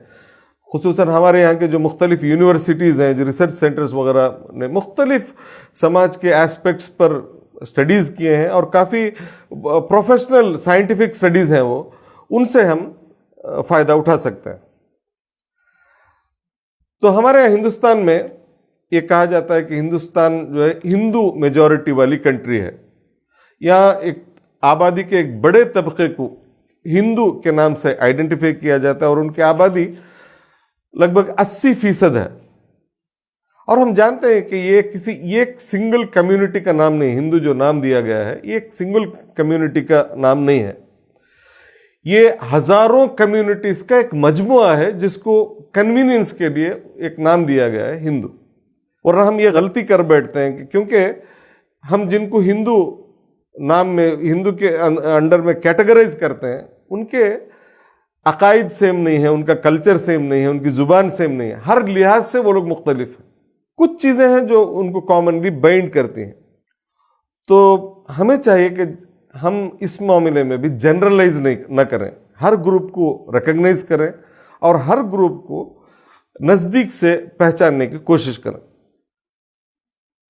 خصوصاً ہمارے یہاں کے جو مختلف یونیورسٹیز ہیں, جو ریسرچ سینٹرز وغیرہ نے مختلف سماج کے ایسپیکٹس پر اسٹڈیز کیے ہیں اور کافی پروفیشنل سائنٹیفک اسٹڈیز ہیں, وہ ان سے ہم فائدہ اٹھا سکتے ہیں. تو ہمارے یہاں ہندوستان میں یہ کہا جاتا ہے کہ ہندوستان جو ہے ہندو میجورٹی والی کنٹری ہے. یہاں ایک آبادی کے ایک بڑے طبقے کو ہندو کے نام سے آئیڈینٹیفائی کیا جاتا ہے, اور ان کی آبادی لگ بھگ 80% ہے. اور ہم جانتے ہیں کہ یہ ایک سنگل کمیونٹی کا نام نہیں. ہندو جو نام دیا گیا ہے یہ ایک سنگل کمیونٹی کا نام نہیں ہے, یہ ہزاروں کمیونٹیز کا ایک مجموعہ ہے جس کو کنوینئنس کے لیے ایک نام دیا گیا ہے ہندو. ورنہ ہم یہ غلطی کر بیٹھتے ہیں کہ کیونکہ ہم جن کو ہندو نام میں, ہندو کے انڈر میں کیٹیگرائز کرتے ہیں, ان کے عقائد سیم نہیں ہیں, ان کا کلچر سیم نہیں ہے, ان کی زبان سیم نہیں ہے, ہر لحاظ سے وہ لوگ مختلف ہیں. کچھ چیزیں ہیں جو ان کو کامنلی بائنڈ کرتی ہیں. تو ہمیں چاہیے کہ ہم اس معاملے میں بھی جنرلائز نہ کریں, ہر گروپ کو ریکگنائز کریں اور ہر گروپ کو نزدیک سے پہچاننے کی کوشش کریں.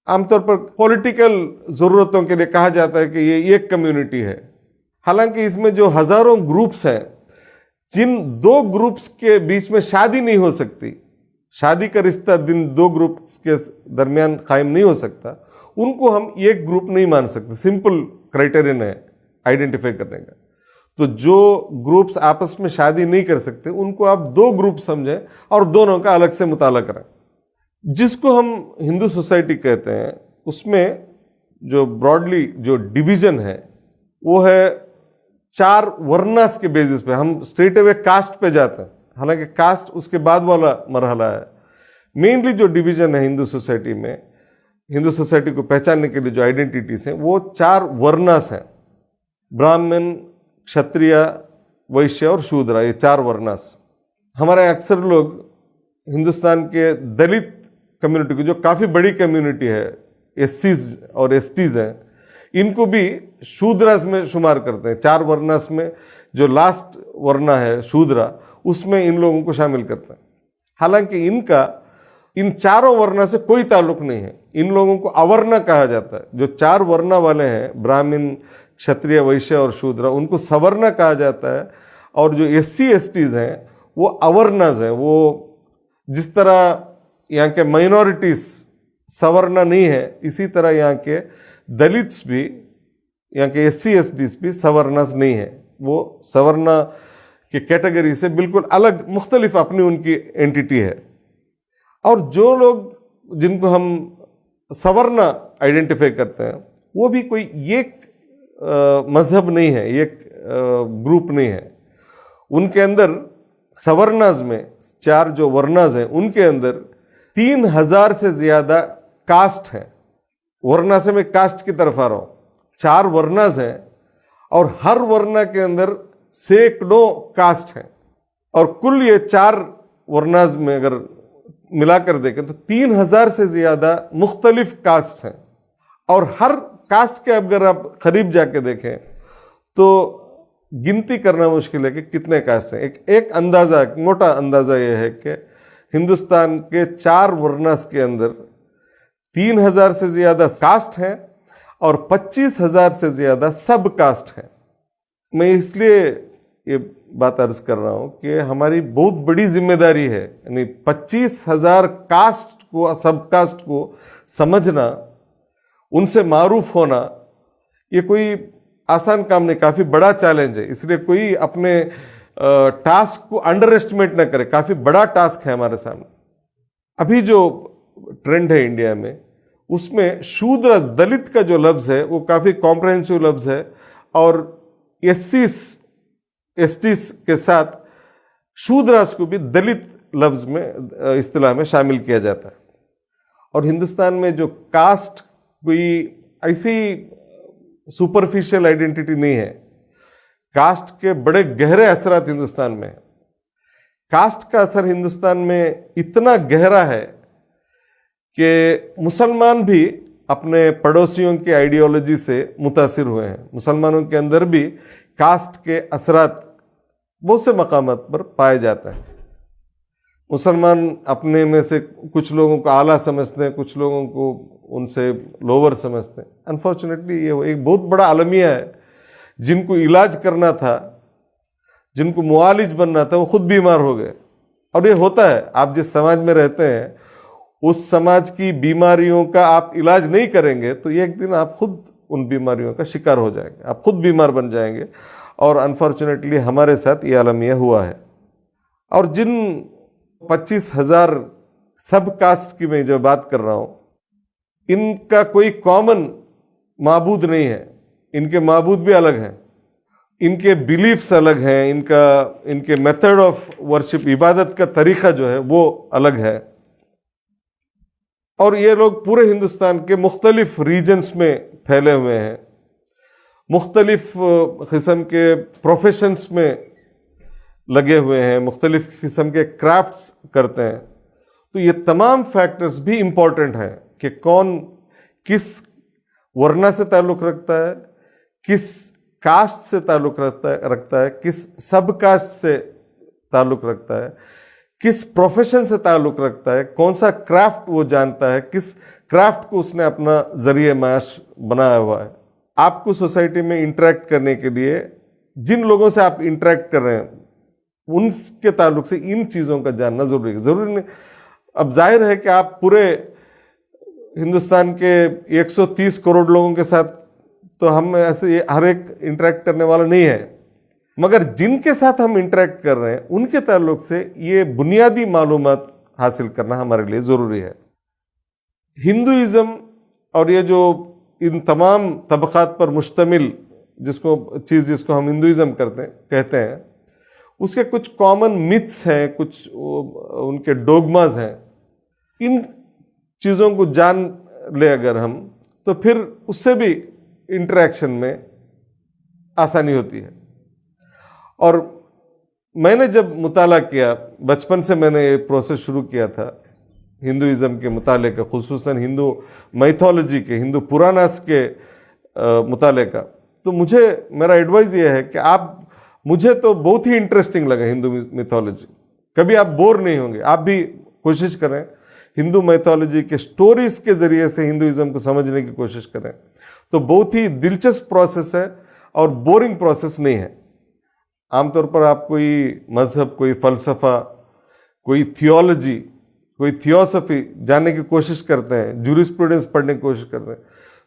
عام طور پر پولیٹیکل ضرورتوں کے لیے کہا جاتا ہے کہ یہ ایک کمیونٹی ہے, حالانکہ اس میں جو ہزاروں گروپس ہیں, جن دو گروپس کے بیچ میں شادی نہیں ہو سکتی, شادی کا رشتہ جن دو گروپس کے درمیان قائم نہیں ہو سکتا, ان کو ہم ایک گروپ نہیں مان سکتے. سمپل کرائٹیرین ہے آئیڈینٹیفائی کرنے کا. تو جو گروپس آپس میں شادی نہیں کر سکتے ان کو آپ دو گروپ سمجھیں اور دونوں کا الگ سے مطالعہ کریں. جس کو ہم ہندو سوسائٹی کہتے ہیں اس میں جو براڈلی جو ڈویژن ہے وہ ہے 4 ورناس کے بیسس پہ. ہم اسٹریٹ اوے کاسٹ پہ جاتے ہیں, حالانکہ کاسٹ اس کے بعد والا مرحلہ ہے. مینلی جو ڈویژن ہے ہندو سوسائٹی میں, ہندو سوسائٹی کو پہچاننے کے لیے جو آئیڈینٹیٹیز ہیں وہ 4 ورناس ہیں: برہمن, کھتریہ, ویشیہ اور شودرا. یہ 4 ورناس. ہمارے اکثر لوگ ہندوستان کے دلت کمیونٹی کو, جو کافی بڑی کمیونٹی ہے, ایس سیز اور ایس ٹیز ہیں, ان کو بھی شودراز میں شمار کرتے ہیں. 4 ورناس میں جو لاسٹ ورنا ہے شودرا, اس میں ان لوگوں کو شامل کرتے ہیں. حالانکہ ان 4 ورنا سے کوئی تعلق نہیں ہے. ان لوگوں کو اورنا کہا جاتا ہے. جو 4 ورنا والے ہیں, برہمن, کھتریہ, ویشیہ اور شودرا, ان کو سورنا کہا جاتا ہے. اور جو ایس سی ایس ٹیز ہیں وہ اورناز ہیں. وہ جس طرح یہاں کے مائنورٹیز سورنا نہیں ہے, اسی طرح یہاں کے دلتس بھی, یہاں کے ایس سی ایس ڈیز بھی سورناز نہیں ہے. وہ سورنا کی کیٹیگری سے بالکل الگ, مختلف اپنی ان کی اینٹیٹی ہے. اور جو لوگ جن کو ہم سورنا آئیڈینٹیفائی کرتے ہیں، وہ بھی کوئی ایک مذہب نہیں ہے، ایک گروپ نہیں ہے. ان کے اندر سورناز میں 4 جو ورناز ہیں ان کے اندر 3000 سے زیادہ کاسٹ ہیں. ورنا سے میں کاسٹ کی طرف آ رہا ہوں. 4 ورناز ہیں اور ہر ورنا کے اندر سینکڑوں کاسٹ ہیں، اور کل یہ 4 ورناز میں اگر ملا کر دیکھیں تو 3000 سے زیادہ مختلف کاسٹ ہیں. اور ہر کاسٹ کے اگر آپ قریب جا کے دیکھیں تو گنتی کرنا مشکل ہے کہ کتنے کاسٹ ہیں. ایک اندازہ، ایک موٹا اندازہ یہ ہے کہ ہندوستان کے 4 ورناز کے اندر 3000 سے زیادہ کاسٹ ہیں اور 25,000 سے زیادہ سب کاسٹ ہیں. میں اس لیے یہ بات عرض کر رہا ہوں کہ ہماری بہت بڑی ذمہ داری ہے، یعنی 25,000 کاسٹ کو، سب کاسٹ کو سمجھنا، ان سے معروف ہونا، یہ کوئی آسان کام نہیں، کافی بڑا چیلنج ہے. اس لیے کوئی اپنے ٹاسک کو انڈر ایسٹیمیٹ نہ کرے، کافی بڑا ٹاسک ہے ہمارے سامنے. ابھی جو ٹرینڈ ہے انڈیا میں، اس میں شودر دلت کا جو لفظ ہے وہ کافی کمپریہنسو لفظ ہے، اور ایس ٹیز کے ساتھ شودراس کو بھی دلت لفظ میں اصطلاح میں شامل کیا جاتا ہے. اور ہندوستان میں جو کاسٹ کوئی ایسی سپرفیشل آئیڈینٹی نہیں ہے. کاسٹ کے بڑے گہرے اثرات ہندوستان میں ہیں. کاسٹ کا اثر ہندوستان میں اتنا گہرا ہے کہ مسلمان بھی اپنے پڑوسیوں کی آئیڈیالوجی سے متاثر ہوئے ہیں. مسلمانوں کے اندر بھی کاسٹ کے اثرات بہت سے مقامات پر پائے جاتے ہیں. مسلمان اپنے میں سے کچھ لوگوں کو اعلیٰ سمجھتے ہیں، کچھ لوگوں کو ان سے لوور سمجھتے ہیں. انفارچونیٹلی یہ ایک بہت بڑا المیہ ہے. جن کو علاج کرنا تھا، جن کو معالج بننا تھا، وہ خود بیمار ہو گئے. اور یہ ہوتا ہے، آپ جس سماج میں رہتے ہیں اس سماج کی بیماریوں کا آپ علاج نہیں کریں گے تو ایک دن آپ خود ان بیماریوں کا شکار ہو جائیں گے، آپ خود بیمار بن جائیں گے. اور انفارچونیٹلی ہمارے ساتھ یہ المیہ ہوا ہے. اور جن 25,000 سب کاسٹ کی میں جو بات کر رہا ہوں، ان کا کوئی کامن معبود نہیں ہے. ان کے معبود بھی الگ ہیں، ان کے بیلیفز الگ ہیں، ان کے میتھڈ آف ورشپ، عبادت کا طریقہ جو ہے وہ الگ ہے. اور یہ لوگ پورے ہندوستان کے مختلف ریجنز میں پھیلے ہوئے ہیں، مختلف قسم کے پروفیشنز میں لگے ہوئے ہیں، مختلف قسم کے کرافٹس کرتے ہیں. تو یہ تمام فیکٹرز بھی امپورٹنٹ ہیں کہ کون کس ورنا سے تعلق رکھتا ہے، کس کاسٹ سے تعلق رکھتا ہے، کس سب کاسٹ سے تعلق رکھتا ہے، کس پروفیشن سے تعلق رکھتا ہے، کون سا کرافٹ وہ جانتا ہے، کس کرافٹ کو اس نے اپنا ذریعہ معاش بنایا ہوا ہے. آپ کو سوسائٹی میں انٹریکٹ کرنے کے لیے جن لوگوں سے آپ انٹریکٹ کر رہے ہیں ان کے تعلق سے ان چیزوں کا جاننا ضروری ہے. ضروری نہیں، اب ظاہر ہے کہ آپ پورے ہندوستان کے 130 کروڑ لوگوں کے ساتھ تو ہم ایسے ہر ایک انٹریکٹ کرنے والا نہیں ہے، مگر جن کے ساتھ ہم انٹریکٹ کر رہے ہیں ان کے تعلق سے یہ بنیادی معلومات حاصل کرنا ہمارے لیے ضروری ہے. ہندوازم اور یہ جو ان تمام طبقات پر مشتمل جس کو ہم ہندوازم کہتے ہیں، اس کے کچھ کامن متس ہیں، کچھ ان کے ڈوگماز ہیں. ان چیزوں کو جان لے اگر ہم تو پھر اس سے بھی انٹریکشن میں آسانی ہوتی ہے. اور میں نے جب مطالعہ کیا، بچپن سے میں نے یہ پروسیس شروع کیا تھا ہندوازم کے مطالعے کا، خصوصاً ہندو میتھولوجی کے، ہندو پراناس کے مطالعے کا، تو میرا ایڈوائز یہ ہے کہ مجھے تو بہت ہی انٹرسٹنگ لگا ہندو میتھولوجی. کبھی آپ بور نہیں ہوں گے. آپ بھی کوشش کریں ہندو میتھولوجی کے سٹوریز کے ذریعے سے ہندوازم کو سمجھنے کی کوشش کریں، تو بہت ہی دلچسپ پروسیس ہے اور بورنگ پروسیس نہیں ہے. عام طور پر آپ کوئی مذہب، کوئی فلسفہ، کوئی تھیولوجی، کوئی تھیوسفی جاننے کی کوشش کرتے ہیں، جورسپروڈنس پڑھنے کی کوشش کرتے ہیں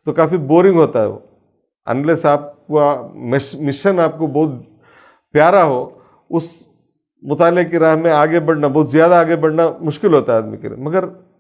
تو کافی بورنگ ہوتا ہے وہ. انلیس آپ کا مشن آپ کو بہت پیارا ہو، اس مطالعے کی راہ میں آگے بڑھنا، بہت زیادہ آگے بڑھنا مشکل ہوتا ہے آدمی کے لیے. مگر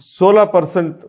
16%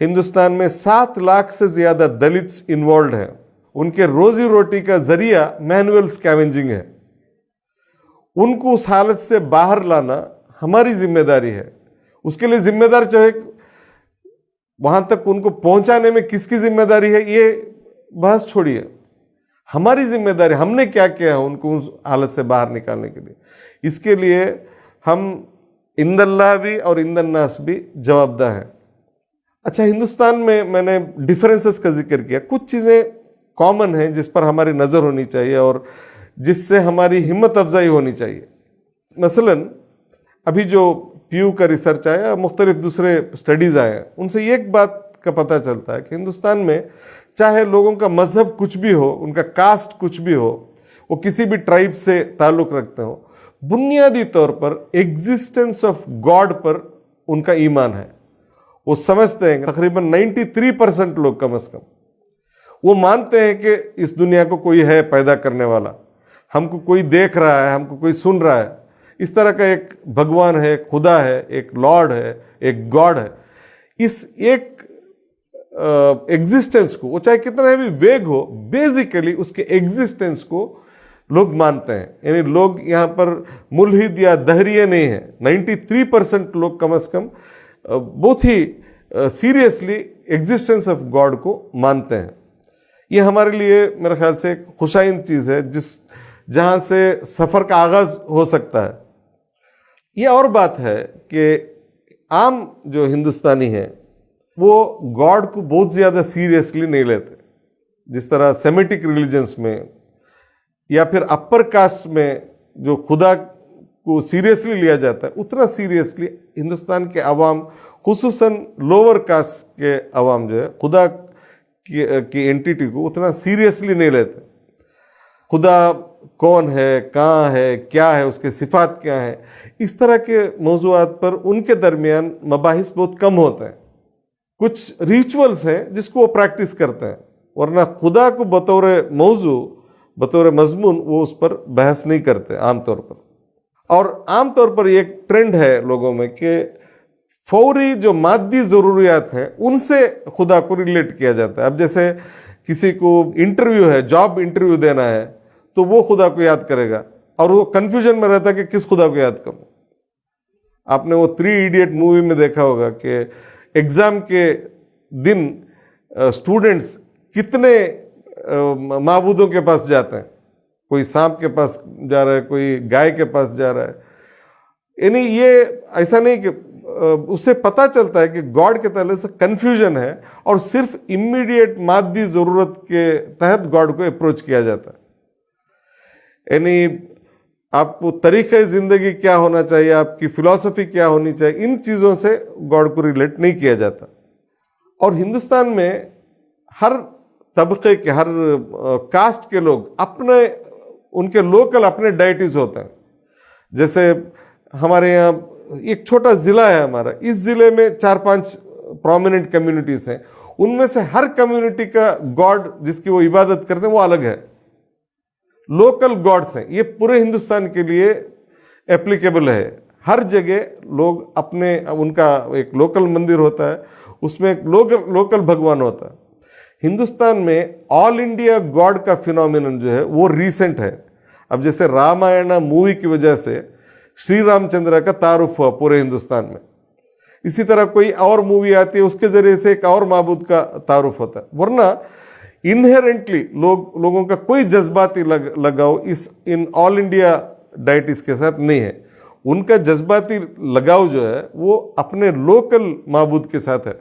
ہندوستان میں 7 لاکھ سے زیادہ دلتس انوالوڈ ہیں. ان کے روزی روٹی کا ذریعہ مینول اسکیونجنگ ہے. ان کو اس حالت سے باہر لانا ہماری ذمہ داری ہے. اس کے لیے ذمہ دار چاہے وہاں تک ان کو پہنچانے میں کس کی ذمہ داری ہے یہ بحث چھوڑیے. ہماری ذمہ داری ہم نے کیا کیا ہے ان کو اس حالت سے باہر نکالنے کے لیے. اس کے لیے ہم عند اللہ بھی اور عند الناس بھی جواب دہ ہیں. اچھا، ہندوستان میں نے ڈیفرنسز کا ذکر کیا. کچھ چیزیں کامن ہیں جس پر ہماری نظر ہونی چاہیے اور جس سے ہماری ہمت افزائی ہونی چاہیے. مثلا ابھی جو پیو کا ریسرچ آیا، مختلف دوسرے اسٹڈیز آئے ہیں، ان سے ایک بات کا پتہ چلتا ہے کہ ہندوستان میں چاہے لوگوں کا مذہب کچھ بھی ہو، ان کا کاسٹ کچھ بھی ہو، وہ کسی بھی ٹرائب سے تعلق رکھتے ہوں، بنیادی طور پر ایگزسٹنس آف گاڈ پر ان کا ایمان ہے. وہ سمجھتے ہیں، تقریباً 93% لوگ کم از کم وہ مانتے ہیں کہ اس دنیا کو کوئی ہے پیدا کرنے والا، ہم کو کوئی دیکھ رہا ہے، ہم کو کوئی سن رہا ہے. اس طرح کا ایک بھگوان ہے، ایک خدا ہے، ایک لارڈ ہے، ایک گاڈ ہے. اس ایک ایگزسٹنس کو، وہ چاہے کتنا بھی ویگ ہو، بیسیکلی اس کے ایگزسٹنس کو لوگ مانتے ہیں. یعنی لوگ یہاں پر ملحد یا دہریے نہیں ہیں. 93% لوگ کم از کم بہت ہی سیریسلی ایگزسٹنس آف گاڈ کو مانتے ہیں. یہ ہمارے لیے میرے خیال سے ایک خوشائند چیز ہے جہاں سے سفر کا آغاز ہو سکتا ہے. یہ اور بات ہے کہ عام جو ہندوستانی ہیں وہ گاڈ کو بہت زیادہ سیریسلی نہیں لیتے. جس طرح سیمیٹک ریلیجنس میں یا پھر اپر کاسٹ میں جو خدا کو سیریسلی لیا جاتا ہے، اتنا سیریسلی ہندوستان کے عوام، خصوصاً لوور کاسٹ کے عوام جو ہے خدا کی اینٹیٹی کو اتنا سیریسلی نہیں لیتے. خدا کون ہے، کہاں ہے، کیا ہے، اس کے صفات کیا ہیں، اس طرح کے موضوعات پر ان کے درمیان مباحث بہت کم ہوتے ہیں. کچھ ریچولز ہیں جس کو وہ پریکٹس کرتے ہیں، ورنہ خدا کو بطور موضوع، بطور مضمون وہ اس پر بحث نہیں کرتے عام طور پر. اور عام طور پر یہ ایک ٹرینڈ ہے لوگوں میں کہ فوری جو مادی ضروریات ہیں ان سے خدا کو ریلیٹ کیا جاتا ہے. اب جیسے کسی کو انٹرویو ہے، جاب انٹرویو دینا ہے، تو وہ خدا کو یاد کرے گا اور وہ کنفیوژن میں رہتا ہے کہ کس خدا کو یاد کروں. آپ نے وہ 3 ایڈیٹ مووی میں دیکھا ہوگا کہ ایگزام کے دن اسٹوڈنٹس کتنے معبودوں کے پاس جاتے ہیں. کوئی سانپ کے پاس جا رہا ہے، کوئی گائے کے پاس جا رہا ہے. یعنی یہ ایسا نہیں کہ اس سے پتہ چلتا ہے کہ گاڈ کے تعلق سے کنفیوژن ہے اور صرف امیڈیٹ مادی ضرورت کے تحت گاڈ کو اپروچ کیا جاتا ہے. یعنی آپ کو طریقہ زندگی کیا ہونا چاہیے، آپ کی فلسفی کیا ہونی چاہیے، ان چیزوں سے گاڈ کو ریلیٹ نہیں کیا جاتا. اور ہندوستان میں ہر طبقے کے، ہر کاسٹ کے لوگ اپنے، ان کے لوکل اپنے ڈائٹیز ہوتے ہیں. جیسے ہمارے یہاں ایک چھوٹا ضلع ہے ہمارا، اس ضلع میں 4-5 پرومیننٹ کمیونٹیز ہیں. ان میں سے ہر کمیونٹی کا گاڈ جس کی وہ عبادت کرتے ہیں وہ الگ ہے. لوکل گاڈس ہیں. یہ پورے ہندوستان کے لیے اپلیکیبل ہے. ہر جگہ لوگ اپنے، ان کا ایک لوکل مندر ہوتا ہے، اس میں ایک لوکل بھگوان ہوتا ہے. ہندوستان میں آل انڈیا گاڈ کا فینومینن جو ہے وہ ریسنٹ ہے. اب جیسے رامائنا مووی کی وجہ سے شری رام چندر کا تعارف ہوا پورے ہندوستان میں، اسی طرح کوئی اور مووی آتی ہے اس کے ذریعے سے ایک اور معبود کا تعارف ہوتا ہے. ورنہ انہیرنٹلی لوگوں کا کوئی جذباتی لگاؤ ان آل انڈیا ڈائٹیز کے ساتھ نہیں ہے. ان کا جذباتی لگاؤ جو ہے وہ اپنے لوکل معبود کے ساتھ ہے.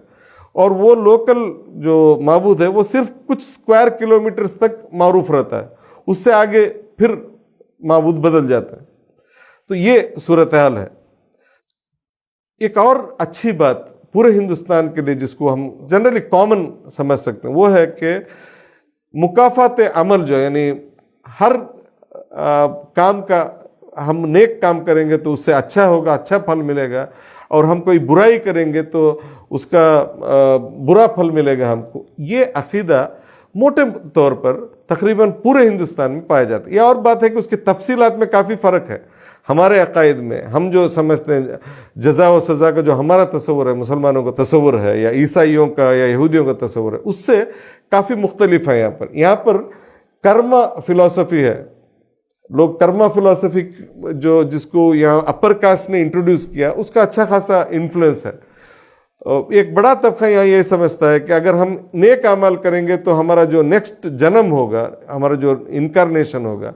اور وہ لوکل جو معبود ہے وہ صرف کچھ اسکوائر کلومیٹرز تک معروف رہتا ہے، اس سے آگے پھر معبود بدل جاتا ہے. تو یہ صورتحال ہے. ایک اور اچھی بات پورے ہندوستان کے لیے جس کو ہم جنرلی کامن سمجھ سکتے ہیں وہ ہے کہ مکافات عمل جو، یعنی ہر کام کا ہم نیک کام کریں گے تو اس سے اچھا ہوگا، اچھا پھل ملے گا، اور ہم کوئی برائی کریں گے تو اس کا برا پھل ملے گا ہم کو. یہ عقیدہ موٹے طور پر تقریباً پورے ہندوستان میں پایا جاتا ہے. یہ اور بات ہے کہ اس کی تفصیلات میں کافی فرق ہے. ہمارے عقائد میں ہم جو سمجھتے ہیں جزا و سزا کا جو ہمارا تصور ہے، مسلمانوں کا تصور ہے یا عیسائیوں کا یا یہودیوں کا تصور ہے، اس سے کافی مختلف ہے. یہاں پر کرما فلسفی ہے. لوگ کرما فلسفی جو جس کو یہاں اپر کاسٹ نے انٹروڈیوس کیا، اس کا اچھا خاصا انفلوئنس ہے. ایک بڑا طبقہ یہاں یہ سمجھتا ہے کہ اگر ہم نیک اعمال کریں گے تو ہمارا جو نیکسٹ جنم ہوگا، ہمارا جو انکارنیشن ہوگا،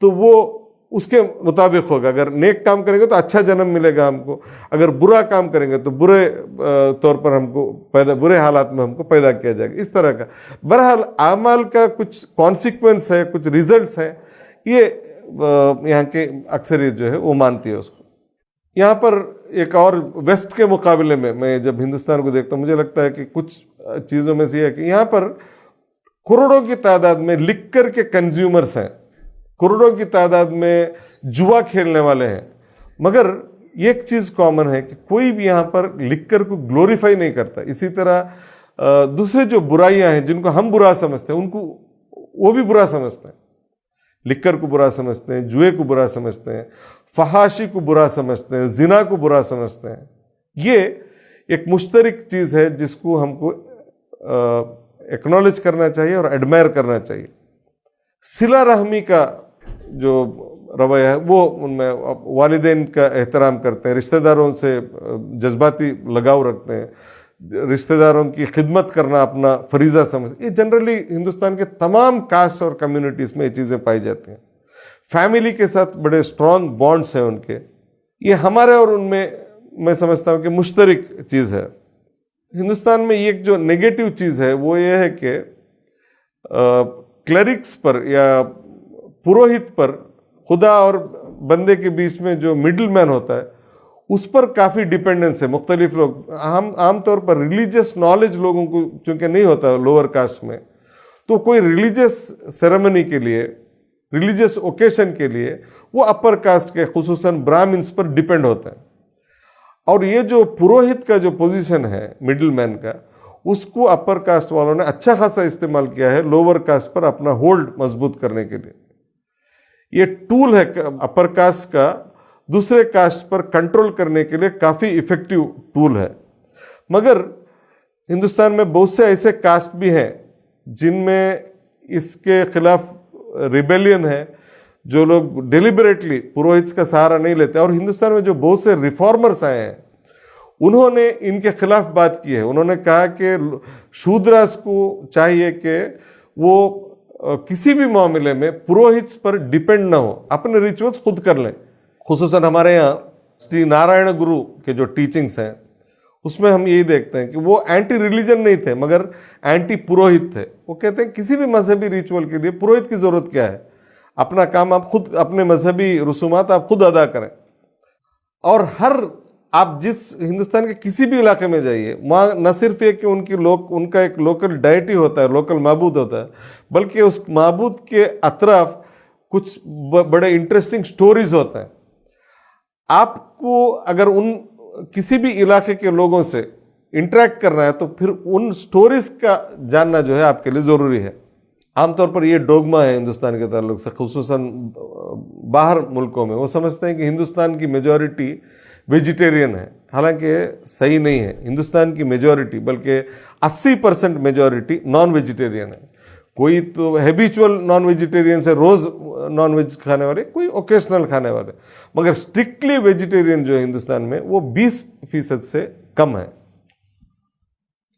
تو وہ اس کے مطابق ہوگا. اگر نیک کام کریں گے تو اچھا جنم ملے گا ہم کو، اگر برا کام کریں گے تو برے طور پر ہم کو برے حالات میں ہم کو پیدا کیا جائے گا. اس طرح کا بہرحال اعمال کا کچھ کانسیکوینس ہے، کچھ ریزلٹس ہیں، یہ یہاں کے اکثریت جو ہے وہ مانتی ہے اس کو. یہاں پر ایک اور ویسٹ کے مقابلے میں جب ہندوستان کو دیکھتا ہوں، مجھے لگتا ہے کہ کچھ چیزوں میں سے یہ ہے کہ یہاں پر کروڑوں کی تعداد میں لکر کے کنزیومرز ہیں، کروڑوں کی تعداد میں جوا کھیلنے والے ہیں، مگر ایک چیز کامن ہے کہ کوئی بھی یہاں پر لکر کو گلوریفائی نہیں کرتا. اسی طرح دوسرے جو برائیاں ہیں جن کو ہم برا سمجھتے ہیں، ان کو وہ بھی برا سمجھتے ہیں. لکر کو برا سمجھتے ہیں، جوئے کو برا سمجھتے ہیں، فحاشی کو برا سمجھتے ہیں، زنا کو برا سمجھتے ہیں. یہ ایک مشترک چیز ہے جس کو ہم کو ایکنالج کرنا چاہیے اور ایڈمائر کرنا چاہیے. صلہ رحمی کا جو رویہ ہے وہ ان میں والدین کا احترام کرتے ہیں، رشتہ داروں سے جذباتی لگاؤ رکھتے ہیں، رشتہ داروں کی خدمت کرنا اپنا فریضہ سمجھتے. یہ جنرلی ہندوستان کے تمام کاسٹ اور کمیونٹیز میں یہ چیزیں پائی جاتی ہیں. فیملی کے ساتھ بڑے اسٹرانگ بانڈس ہیں ان کے. یہ ہمارے اور ان میں سمجھتا ہوں کہ مشترک چیز ہے. ہندوستان میں ایک جو نیگیٹو چیز ہے وہ یہ ہے کہ کلرکس پر یا پروہت پر، خدا اور بندے کے بیچ میں جو مڈل مین ہوتا ہے، اس پر کافی ڈیپینڈنس ہے. مختلف لوگ ہم عام طور پر ریلیجیس نالج لوگوں کو چونکہ نہیں ہوتا لوور کاسٹ میں، تو کوئی ریلیجیس سیریمنی کے لیے، ریلیجیس اوکیشن کے لیے وہ اپر کاسٹ کے خصوصاً برامنس پر ڈیپینڈ ہوتا ہے. اور یہ جو پروہت کا جو پوزیشن ہے مڈل مین کا، اس کو اپر کاسٹ والوں نے اچھا خاصا استعمال کیا ہے لوور کاسٹ پر اپنا ہولڈ مضبوط کرنے کے لیے. یہ ٹول ہے اپر کاسٹ کا دوسرے کاسٹ پر کنٹرول کرنے کے لیے کافی ایفیکٹو ٹول ہے. مگر ہندوستان میں بہت سے ایسے کاسٹ بھی ہیں جن میں اس کے خلاف ریبیلین ہے، جو لوگ ڈیلیبریٹلی پروہتس کا سہارا نہیں لیتے. اور ہندوستان میں جو بہت سے ریفارمرز آئے ہیں، انہوں نے ان کے خلاف بات کی ہے. انہوں نے کہا کہ شودراس کو چاہیے کہ وہ کسی بھی معاملے میں پروہتس پر ڈیپینڈ نہ ہو، اپنے ریچولز خود کر لیں. خصوصاً ہمارے یہاں شری نارائن گرو کے جو ٹیچنگز ہیں، اس میں ہم یہی دیکھتے ہیں کہ وہ اینٹی ریلیجن نہیں تھے مگر اینٹی پروہت تھے. وہ کہتے ہیں کسی بھی مذہبی ریچول کے لیے پروہت کی ضرورت کیا ہے، اپنا کام آپ خود، اپنے مذہبی رسومات آپ خود ادا کریں. اور آپ جس ہندوستان کے کسی بھی علاقے میں جائیے، وہاں نہ صرف یہ کہ ان کا ایک لوکل ڈائٹی ہوتا ہے، لوکل معبود ہوتا ہے، بلکہ اس معبود کے اطراف کچھ بڑے انٹرسٹنگ سٹوریز ہوتے ہیں. آپ کو اگر کسی بھی علاقے کے لوگوں سے انٹریکٹ کرنا ہے تو پھر ان سٹوریز کا جاننا جو ہے آپ کے لیے ضروری ہے. عام طور پر یہ ڈوگما ہے ہندوستان کے تعلق سے، خصوصاً باہر ملکوں میں وہ سمجھتے ہیں کہ ہندوستان کی میجورٹی ویجیٹیرین ہے. حالانکہ صحیح نہیں ہے. ہندوستان کی میجورٹی بلکہ 80% میجورٹی نان ویجیٹیرین ہے. کوئی تو ہیبیچول نان ویجیٹیرین سے روز نان ویج کھانے والے، کوئی اوکیشنل کھانے والے، مگر اسٹرکٹلی ویجیٹیرین جو ہے ہندوستان میں وہ 20% سے کم ہے.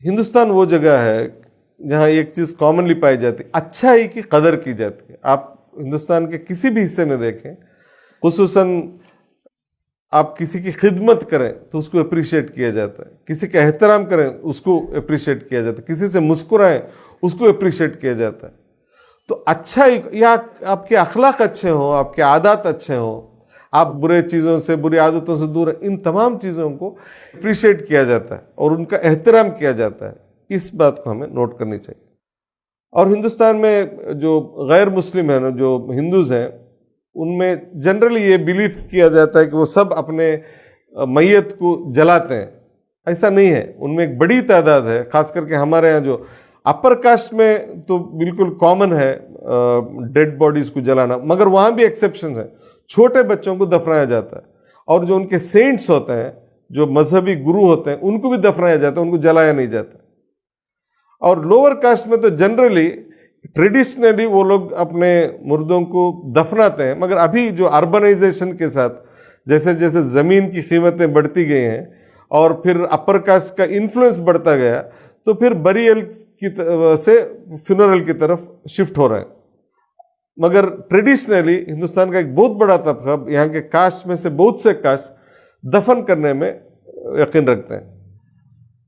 ہندوستان وہ جگہ ہے جہاں ایک چیز کامنلی پائی جاتی ہے، اچھائی کی قدر کی جاتی ہے. آپ ہندوستان کے کسی بھی حصے میں دیکھیں، خصوصاً آپ کسی کی خدمت کریں تو اس کو اپریشیٹ کیا جاتا ہے، کسی کا احترام کریں اس کو اپریشیٹ کیا جاتا ہے، کسی سے مسکرائیں اس کو اپریشیٹ کیا جاتا ہے. تو اچھائی، یا آپ کے اخلاق اچھے ہوں، آپ کے عادات اچھے ہوں، آپ برے چیزوں سے، بری عادتوں سے دور ہیں، ان تمام چیزوں کو اپریشیٹ کیا جاتا ہے اور ان کا احترام کیا جاتا ہے. اس بات کو ہمیں نوٹ کرنی چاہیے. اور ہندوستان میں جو غیر مسلم ہیں، جو ہندوز ہیں، ان میں جنرلی یہ بیلیف کیا جاتا ہے کہ وہ سب اپنے میت کو جلاتے ہیں. ایسا نہیں ہے. ان میں ایک بڑی تعداد ہے، خاص کر کے ہمارے یہاں جو اپر کاسٹ میں تو بالکل کامن ہے ڈیڈ باڈیز کو جلانا، مگر وہاں بھی ایکسیپشنز ہیں. چھوٹے بچوں کو دفنایا جاتا ہے، اور جو ان کے سینٹس ہوتے ہیں، جو مذہبی گرو ہوتے ہیں، ان کو بھی دفنایا جاتا ہے، ان کو جلایا نہیں جاتا۔ اور لوور کاسٹ میں تو جنرلی ٹریڈیشنلی وہ لوگ اپنے مردوں کو دفناتے ہیں، مگر ابھی جو اربنائزیشن کے ساتھ جیسے جیسے زمین کی قیمتیں بڑھتی گئی ہیں اور پھر اپر کاسٹ کا انفلوئنس بڑھتا گیا، تو پھر بریل کی سے فنرل کی طرف شفٹ ہو رہے ہیں۔ مگر ٹریڈیشنلی ہندوستان کا ایک بہت بڑا طبقہ، یہاں کے کاسٹ میں سے بہت سے کاسٹ دفن کرنے میں یقین رکھتے ہیں۔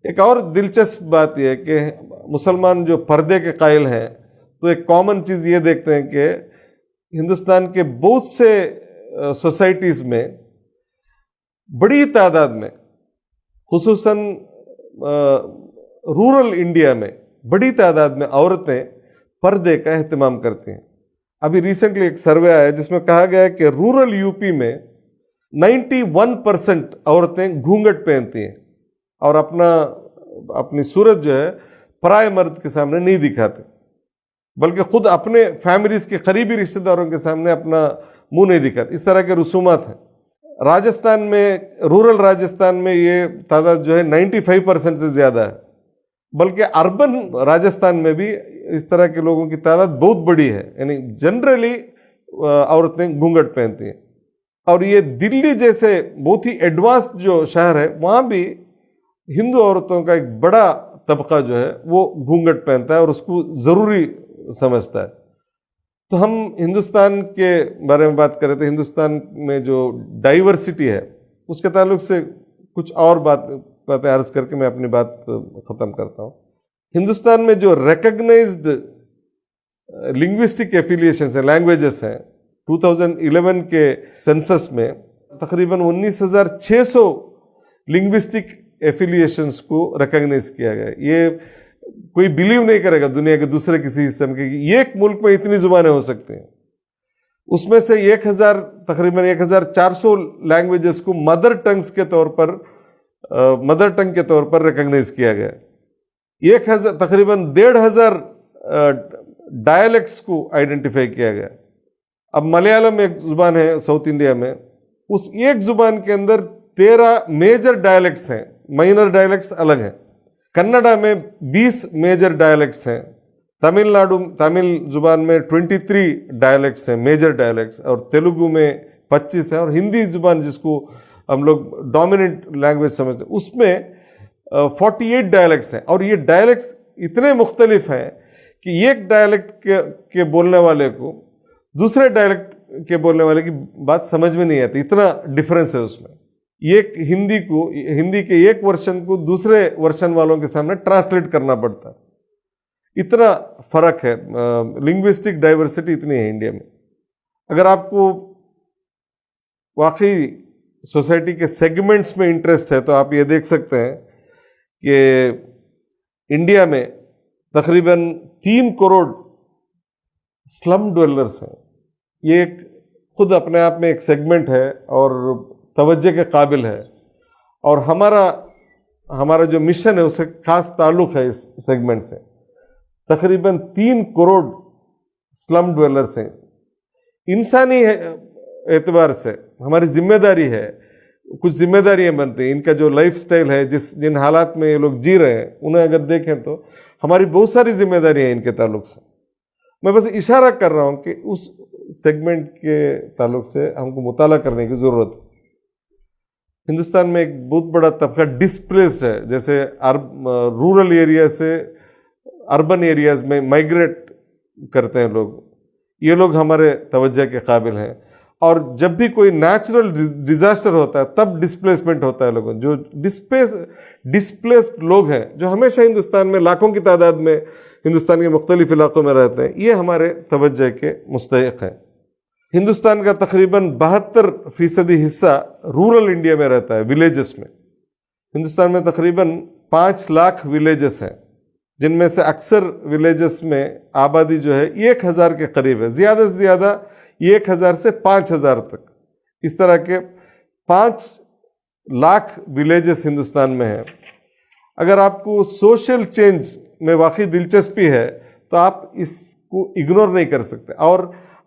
ایک اور دلچسپ بات یہ ہے کہ مسلمان جو پردے کے قائل ہیں، تو ایک کامن چیز یہ دیکھتے ہیں کہ ہندوستان کے بہت سے سوسائٹیز میں بڑی تعداد میں، خصوصاً رورل انڈیا میں بڑی تعداد میں عورتیں پردے کا اہتمام کرتی ہیں۔ ابھی ریسنٹلی ایک سروے آیا جس میں کہا گیا ہے کہ رورل یو پی میں 91% عورتیں گھونگھٹ پہنتی ہیں اور اپنی صورت جو ہے پرائے مرد کے سامنے نہیں دکھاتے، بلکہ خود اپنے فیملیز کے قریبی رشتہ داروں کے سامنے اپنا منہ نہیں دکھاتے۔ اس طرح کے رسومات ہیں۔ راجستھان میں، رورل راجستھان میں یہ تعداد جو ہے 95% سے زیادہ ہے، بلکہ اربن راجستھان میں بھی اس طرح کے لوگوں کی تعداد بہت بڑی ہے، یعنی جنرلی عورتیں گھونگھٹ پہنتی ہیں۔ اور یہ دلی جیسے بہت ہی ایڈوانس جو شہر ہے، وہاں بھی ہندو عورتوں کا ایک بڑا طبقہ جو ہے وہ گھونگھٹ پہنتا ہے اور اس کو ضروری سمجھتا ہے۔ تو ہم ہندوستان کے بارے میں بات کریں تو ہندوستان میں جو ڈائیورسٹی ہے اس کے تعلق سے کچھ اور باتیں عرض کر کے میں اپنی بات ختم کرتا ہوں۔ ہندوستان میں جو ریکگنائزڈ لنگوسٹک ایفیلیشنز ہیں، لینگویجز ہیں، 2011 کے سنسس میں تقریباً 19,600 لنگوسٹک ایفیلیشنز کو ریکگنائز کیا گیا۔ یہ کوئی بلیو نہیں کرے گا دنیا کے دوسرے کسی حصے میں کہ ایک ملک میں اتنی زبانیں ہو سکتی ہیں۔ اس میں سے تقریباً 1,400 لینگویجز کو مدر ٹنگ کے طور پر ریکگنائز کیا گیا۔ تقریباً 1,500 ڈائلیکٹس کو آئیڈینٹیفائی کیا گیا۔ اب ملیالم ایک زبان ہے ساؤتھ انڈیا میں، اس ایک زبان کے اندر 13 میجر ڈائلیکٹس ہیں، مائنر ڈائلیکٹس الگ ہیں۔ کنڈا میں 20 میجر ڈائلیکٹس ہیں، تمل زبان میں 23 ڈائلیکٹس ہیں، میجر ڈائلیکٹس، اور تیلگو میں 25 ہیں، اور ہندی زبان جس کو ہم لوگ ڈومیننٹ لینگویج سمجھتے ہیں اس میں 48 ڈائلیکٹس ہیں۔ اور یہ ڈائلیکٹس اتنے مختلف ہیں کہ ایک ڈائلیکٹ کے بولنے والے کو دوسرے ڈائلیکٹ کے بولنے والے کی بات سمجھ میں نہیں آتی، اتنا ڈفرینس ہے اس میں۔ ہندی کے ایک ورژن کو دوسرے ورژن والوں کے سامنے ٹرانسلیٹ کرنا پڑتا ہے، اتنا فرق ہے۔ لنگوسٹک ڈائیورسٹی اتنی ہے انڈیا میں۔ اگر آپ کو واقعی سوسائٹی کے سیگمنٹس میں انٹرسٹ ہے تو آپ یہ دیکھ سکتے ہیں کہ انڈیا میں تقریباً 3 کروڑ سلم ڈویلرز ہیں۔ یہ ایک خود اپنے آپ میں ایک سیگمنٹ ہے اور توجہ کے قابل ہے، اور ہمارا جو مشن ہے اس سے خاص تعلق ہے اس سیگمنٹ سے۔ تقریباً 3 کروڑ سلم ڈویلرز ہیں۔ انسانی اعتبار سے ہماری ذمہ داری ہے، کچھ ذمہ داریاں بنتی ہیں۔ ان کا جو لائف سٹائل ہے، جن حالات میں یہ لوگ جی رہے ہیں، انہیں اگر دیکھیں تو ہماری بہت ساری ذمہ داریاں ہیں ان کے تعلق سے۔ میں بس اشارہ کر رہا ہوں کہ اس سیگمنٹ کے تعلق سے ہم کو مطالعہ کرنے کی ضرورت ہے۔ ہندوستان میں ایک بہت بڑا طبقہ ڈسپلیسڈ ہے، جیسے رورل ایریا سے اربن ایریاز میں مائگریٹ کرتے ہیں لوگ۔ یہ لوگ ہمارے توجہ کے قابل ہیں، اور جب بھی کوئی نیچرل ڈیزاسٹر ہوتا ہے تب ڈسپلیسمنٹ ہوتا ہے لوگوں۔ جو ڈسپلیسڈ لوگ ہیں، جو ہمیشہ ہندوستان میں لاکھوں کی تعداد میں ہندوستان کے مختلف علاقوں میں رہتے ہیں، یہ ہمارے توجہ کے مستحق ہیں۔ ہندوستان کا تقریباً 72% حصہ رورل انڈیا میں رہتا ہے، ولیجز میں۔ ہندوستان میں تقریباً 5 لاکھ ولیجز ہیں، جن میں سے اکثر ولیجز میں آبادی جو ہے 1,000 کے قریب ہے، زیادہ سے زیادہ 1,000 سے 5,000 تک۔ اس طرح کے 5 لاکھ ولیجز ہندوستان میں ہیں۔ اگر آپ کو سوشل چینج میں واقعی دلچسپی ہے تو آپ اس کو اگنور نہیں کر سکتے۔ اور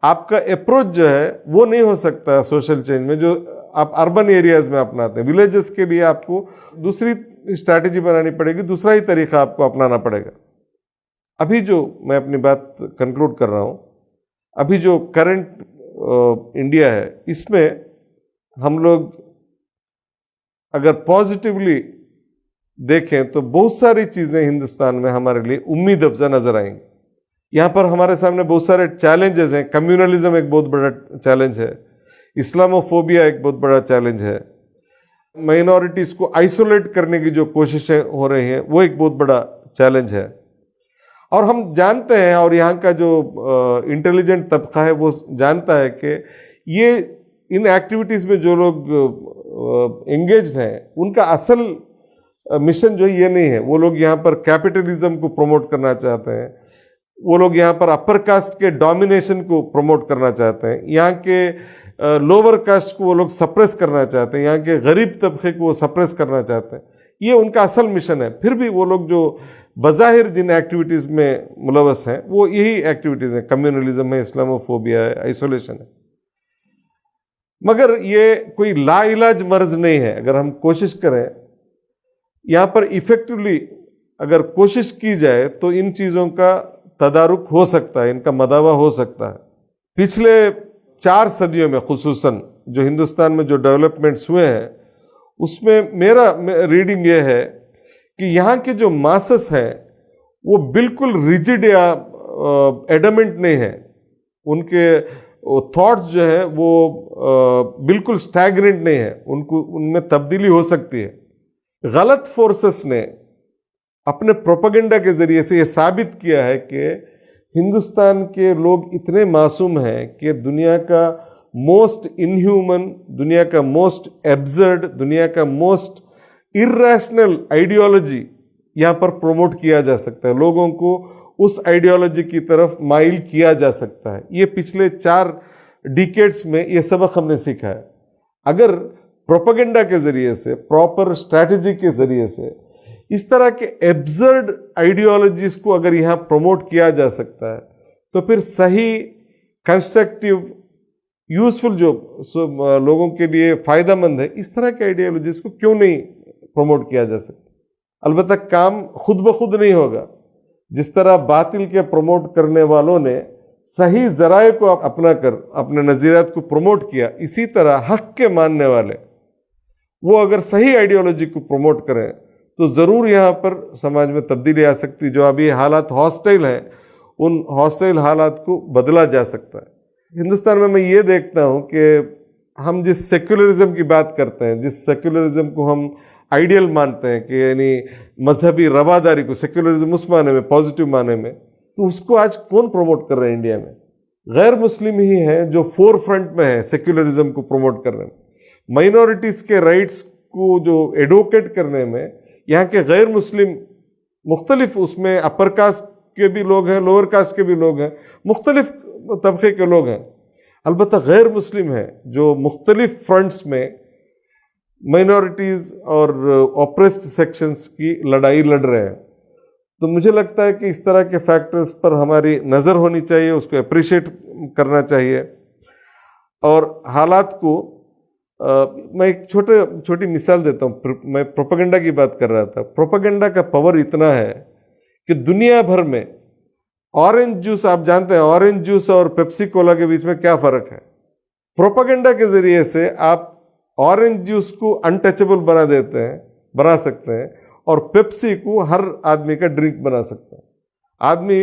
آپ کا اپروچ جو ہے وہ نہیں ہو سکتا سوشل چینج میں جو آپ اربن ایریاز میں اپناتے ہیں. ولیجز کے لیے آپ کو دوسری اسٹریٹجی بنانی پڑے گی, دوسرا ہی طریقہ آپ کو اپنانا پڑے گا. ابھی جو میں اپنی بات کنکلوڈ کر رہا ہوں, ابھی جو کرنٹ انڈیا ہے, اس میں ہم لوگ اگر پازیٹیولی دیکھیں تو بہت ساری چیزیں ہندوستان میں ہمارے لیے امید افزا نظر آئیں گی. یہاں پر ہمارے سامنے بہت سارے چیلنجز ہیں. کمیونلزم ایک بہت بڑا چیلنج ہے, اسلاموفوبیا ایک بہت بڑا چیلنج ہے, مائنورٹیز کو آئسولیٹ کرنے کی جو کوششیں ہو رہی ہیں وہ ایک بہت بڑا چیلنج ہے. اور ہم جانتے ہیں, اور یہاں کا جو انٹیلیجنٹ طبقہ ہے وہ جانتا ہے کہ یہ ان ایکٹیویٹیز میں جو لوگ انگیجڈ ہیں ان کا اصل مشن جو یہ نہیں ہے. وہ لوگ یہاں پر کیپٹلزم کو پروموٹ کرنا چاہتے ہیں, وہ لوگ یہاں پر اپر کاسٹ کے ڈومینیشن کو پروموٹ کرنا چاہتے ہیں, یہاں کے لوور کاسٹ کو وہ لوگ سپریس کرنا چاہتے ہیں, یہاں کے غریب طبقے کو وہ سپریس کرنا چاہتے ہیں. یہ ان کا اصل مشن ہے. پھر بھی وہ لوگ جو بظاہر جن ایکٹیویٹیز میں ملوث ہیں وہ یہی ایکٹیویٹیز ہیں, کمیونلزم ہے, اسلاموفوبیا ہے, آئسولیشن ہے. مگر یہ کوئی لا علاج مرض نہیں ہے. اگر ہم کوشش کریں یہاں پر ایفیکٹولی اگر کوشش کی جائے تو ان چیزوں کا تدارک ہو سکتا ہے, ان کا مداوع ہو سکتا ہے. پچھلے 4 صدیوں میں خصوصاً جو ہندوستان میں جو ڈیولپمنٹس ہوئے ہیں اس میں میرا ریڈنگ یہ ہے کہ یہاں کے جو ماسس ہیں وہ بالکل ریجڈ یا ایڈمنٹ نہیں ہیں. ان کے تھاٹس جو ہیں وہ بالکل اسٹیگننٹ نہیں ہیں, ان میں تبدیلی ہو سکتی ہے. غلط فورسز نے اپنے پروپیگنڈا کے ذریعے سے یہ ثابت کیا ہے کہ ہندوستان کے لوگ اتنے معصوم ہیں کہ دنیا کا موسٹ انہیومن, دنیا کا موسٹ ایبزرڈ, دنیا کا موسٹ irrational آئیڈیالوجی یہاں پر پروموٹ کیا جا سکتا ہے, لوگوں کو اس آئیڈیالوجی کی طرف مائل کیا جا سکتا ہے. یہ پچھلے 4 ڈیکیڈز میں یہ سبق ہم نے سیکھا ہے. اگر پروپیگنڈا کے ذریعے سے, پراپر اسٹریٹجی کے ذریعے سے اس طرح کے ایبزرڈ آئیڈیالوجیز کو اگر یہاں پروموٹ کیا جا سکتا ہے تو پھر صحیح کنسٹرکٹیو یوزفل جو لوگوں کے لیے فائدہ مند ہے اس طرح کے آئیڈیالوجیز کو کیوں نہیں پروموٹ کیا جا سکتا. البتہ کام خود بخود نہیں ہوگا. جس طرح باطل کے پروموٹ کرنے والوں نے صحیح ذرائع کو اپنا کر اپنے نظریات کو پروموٹ کیا, اسی طرح حق کے ماننے والے وہ اگر صحیح آئیڈیالوجی کو پروموٹ کریں تو ضرور یہاں پر سماج میں تبدیلی آ سکتی. جو ابھی حالات ہاسٹائل ہیں ان ہاسٹائل حالات کو بدلا جا سکتا ہے. ہندوستان میں یہ دیکھتا ہوں کہ ہم جس سیکولرزم کی بات کرتے ہیں, جس سیکولرزم کو ہم آئیڈیل مانتے ہیں کہ یعنی مذہبی رواداری کو, سیکولرزم اس معنی میں, پازیٹیو معنی میں, تو اس کو آج کون پروموٹ کر رہے ہیں انڈیا میں؟ غیر مسلم ہی ہیں جو فور فرنٹ میں ہیں سیکولرزم کو پروموٹ کر رہے ہیں. مائنورٹیز کے رائٹس کو جو ایڈوکیٹ کرنے میں یہاں کے غیر مسلم مختلف, اس میں اپر کاسٹ کے بھی لوگ ہیں, لوور کاسٹ کے بھی لوگ ہیں, مختلف طبقے کے لوگ ہیں. البتہ غیر مسلم ہیں جو مختلف فرنٹس میں مائنورٹیز اور اوپریسڈ سیکشنز کی لڑائی لڑ رہے ہیں. تو مجھے لگتا ہے کہ اس طرح کے فیکٹرز پر ہماری نظر ہونی چاہیے, اس کو اپریشیٹ کرنا چاہیے. اور حالات کو میں ایک چھوٹی مثال دیتا ہوں. میں پروپیگنڈا کی بات کر رہا تھا. پروپیگنڈا کا پاور اتنا ہے کہ دنیا بھر میں اورنج جوس, آپ جانتے ہیں اورنج جوس اور پیپسی کولا کے بیچ میں کیا فرق ہے. پروپیگنڈا کے ذریعے سے آپ اورنج جوس کو انٹچبل بنا سکتے ہیں اور پیپسی کو ہر آدمی کا ڈرنک بنا سکتے ہیں. آدمی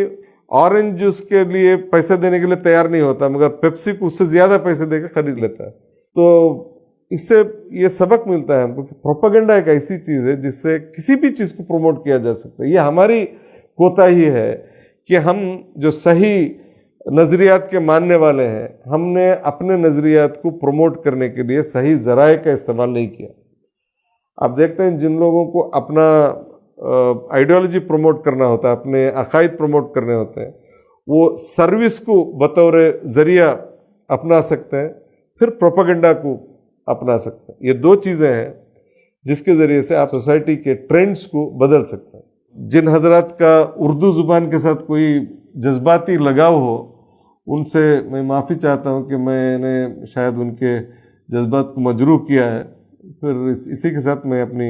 اورنج جوس کے لیے پیسے دینے کے لیے تیار نہیں ہوتا, مگر پیپسی کو اس سے زیادہ پیسے دے کے خرید لیتا ہے. تو اس سے یہ سبق ملتا ہے ہم کو کہ پروپیگنڈا ایک ایسی چیز ہے جس سے کسی بھی چیز کو پروموٹ کیا جا سکتا ہے. یہ ہماری کوتاہی ہے کہ ہم جو صحیح نظریات کے ماننے والے ہیں, ہم نے اپنے نظریات کو پروموٹ کرنے کے لیے صحیح ذرائع کا استعمال نہیں کیا. آپ دیکھتے ہیں جن لوگوں کو اپنا آئیڈیالوجی پروموٹ کرنا ہوتا ہے, اپنے عقائد پروموٹ کرنے ہوتے ہیں, وہ سروس کو بطور ذریعہ اپنا سکتے ہیں, پھر پروپیگنڈا کو اپنا سکتے ہیں. یہ 2 چیزیں ہیں جس کے ذریعے سے آپ سوسائٹی کے ٹرینڈز کو بدل سکتے ہیں. جن حضرات کا اردو زبان کے ساتھ کوئی جذباتی لگاؤ ہو ان سے میں معافی چاہتا ہوں کہ میں نے شاید ان کے جذبات کو مجروح کیا ہے. پھر اسی کے ساتھ میں اپنی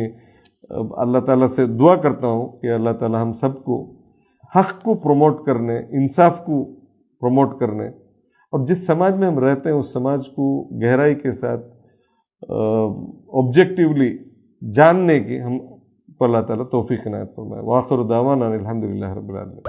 اللہ تعالیٰ سے دعا کرتا ہوں کہ اللہ تعالیٰ ہم سب کو حق کو پروموٹ کرنے، انصاف کو پروموٹ کرنے، اور جس سماج میں ہم رہتے ہیں اس سماج کو گہرائی کے ساتھ آبجیکٹیولی جاننے کی ہم کو اللہ تعالیٰ توفیق عنایت فرمائے. وآخر دعوانا الحمدللہ رب العالمین.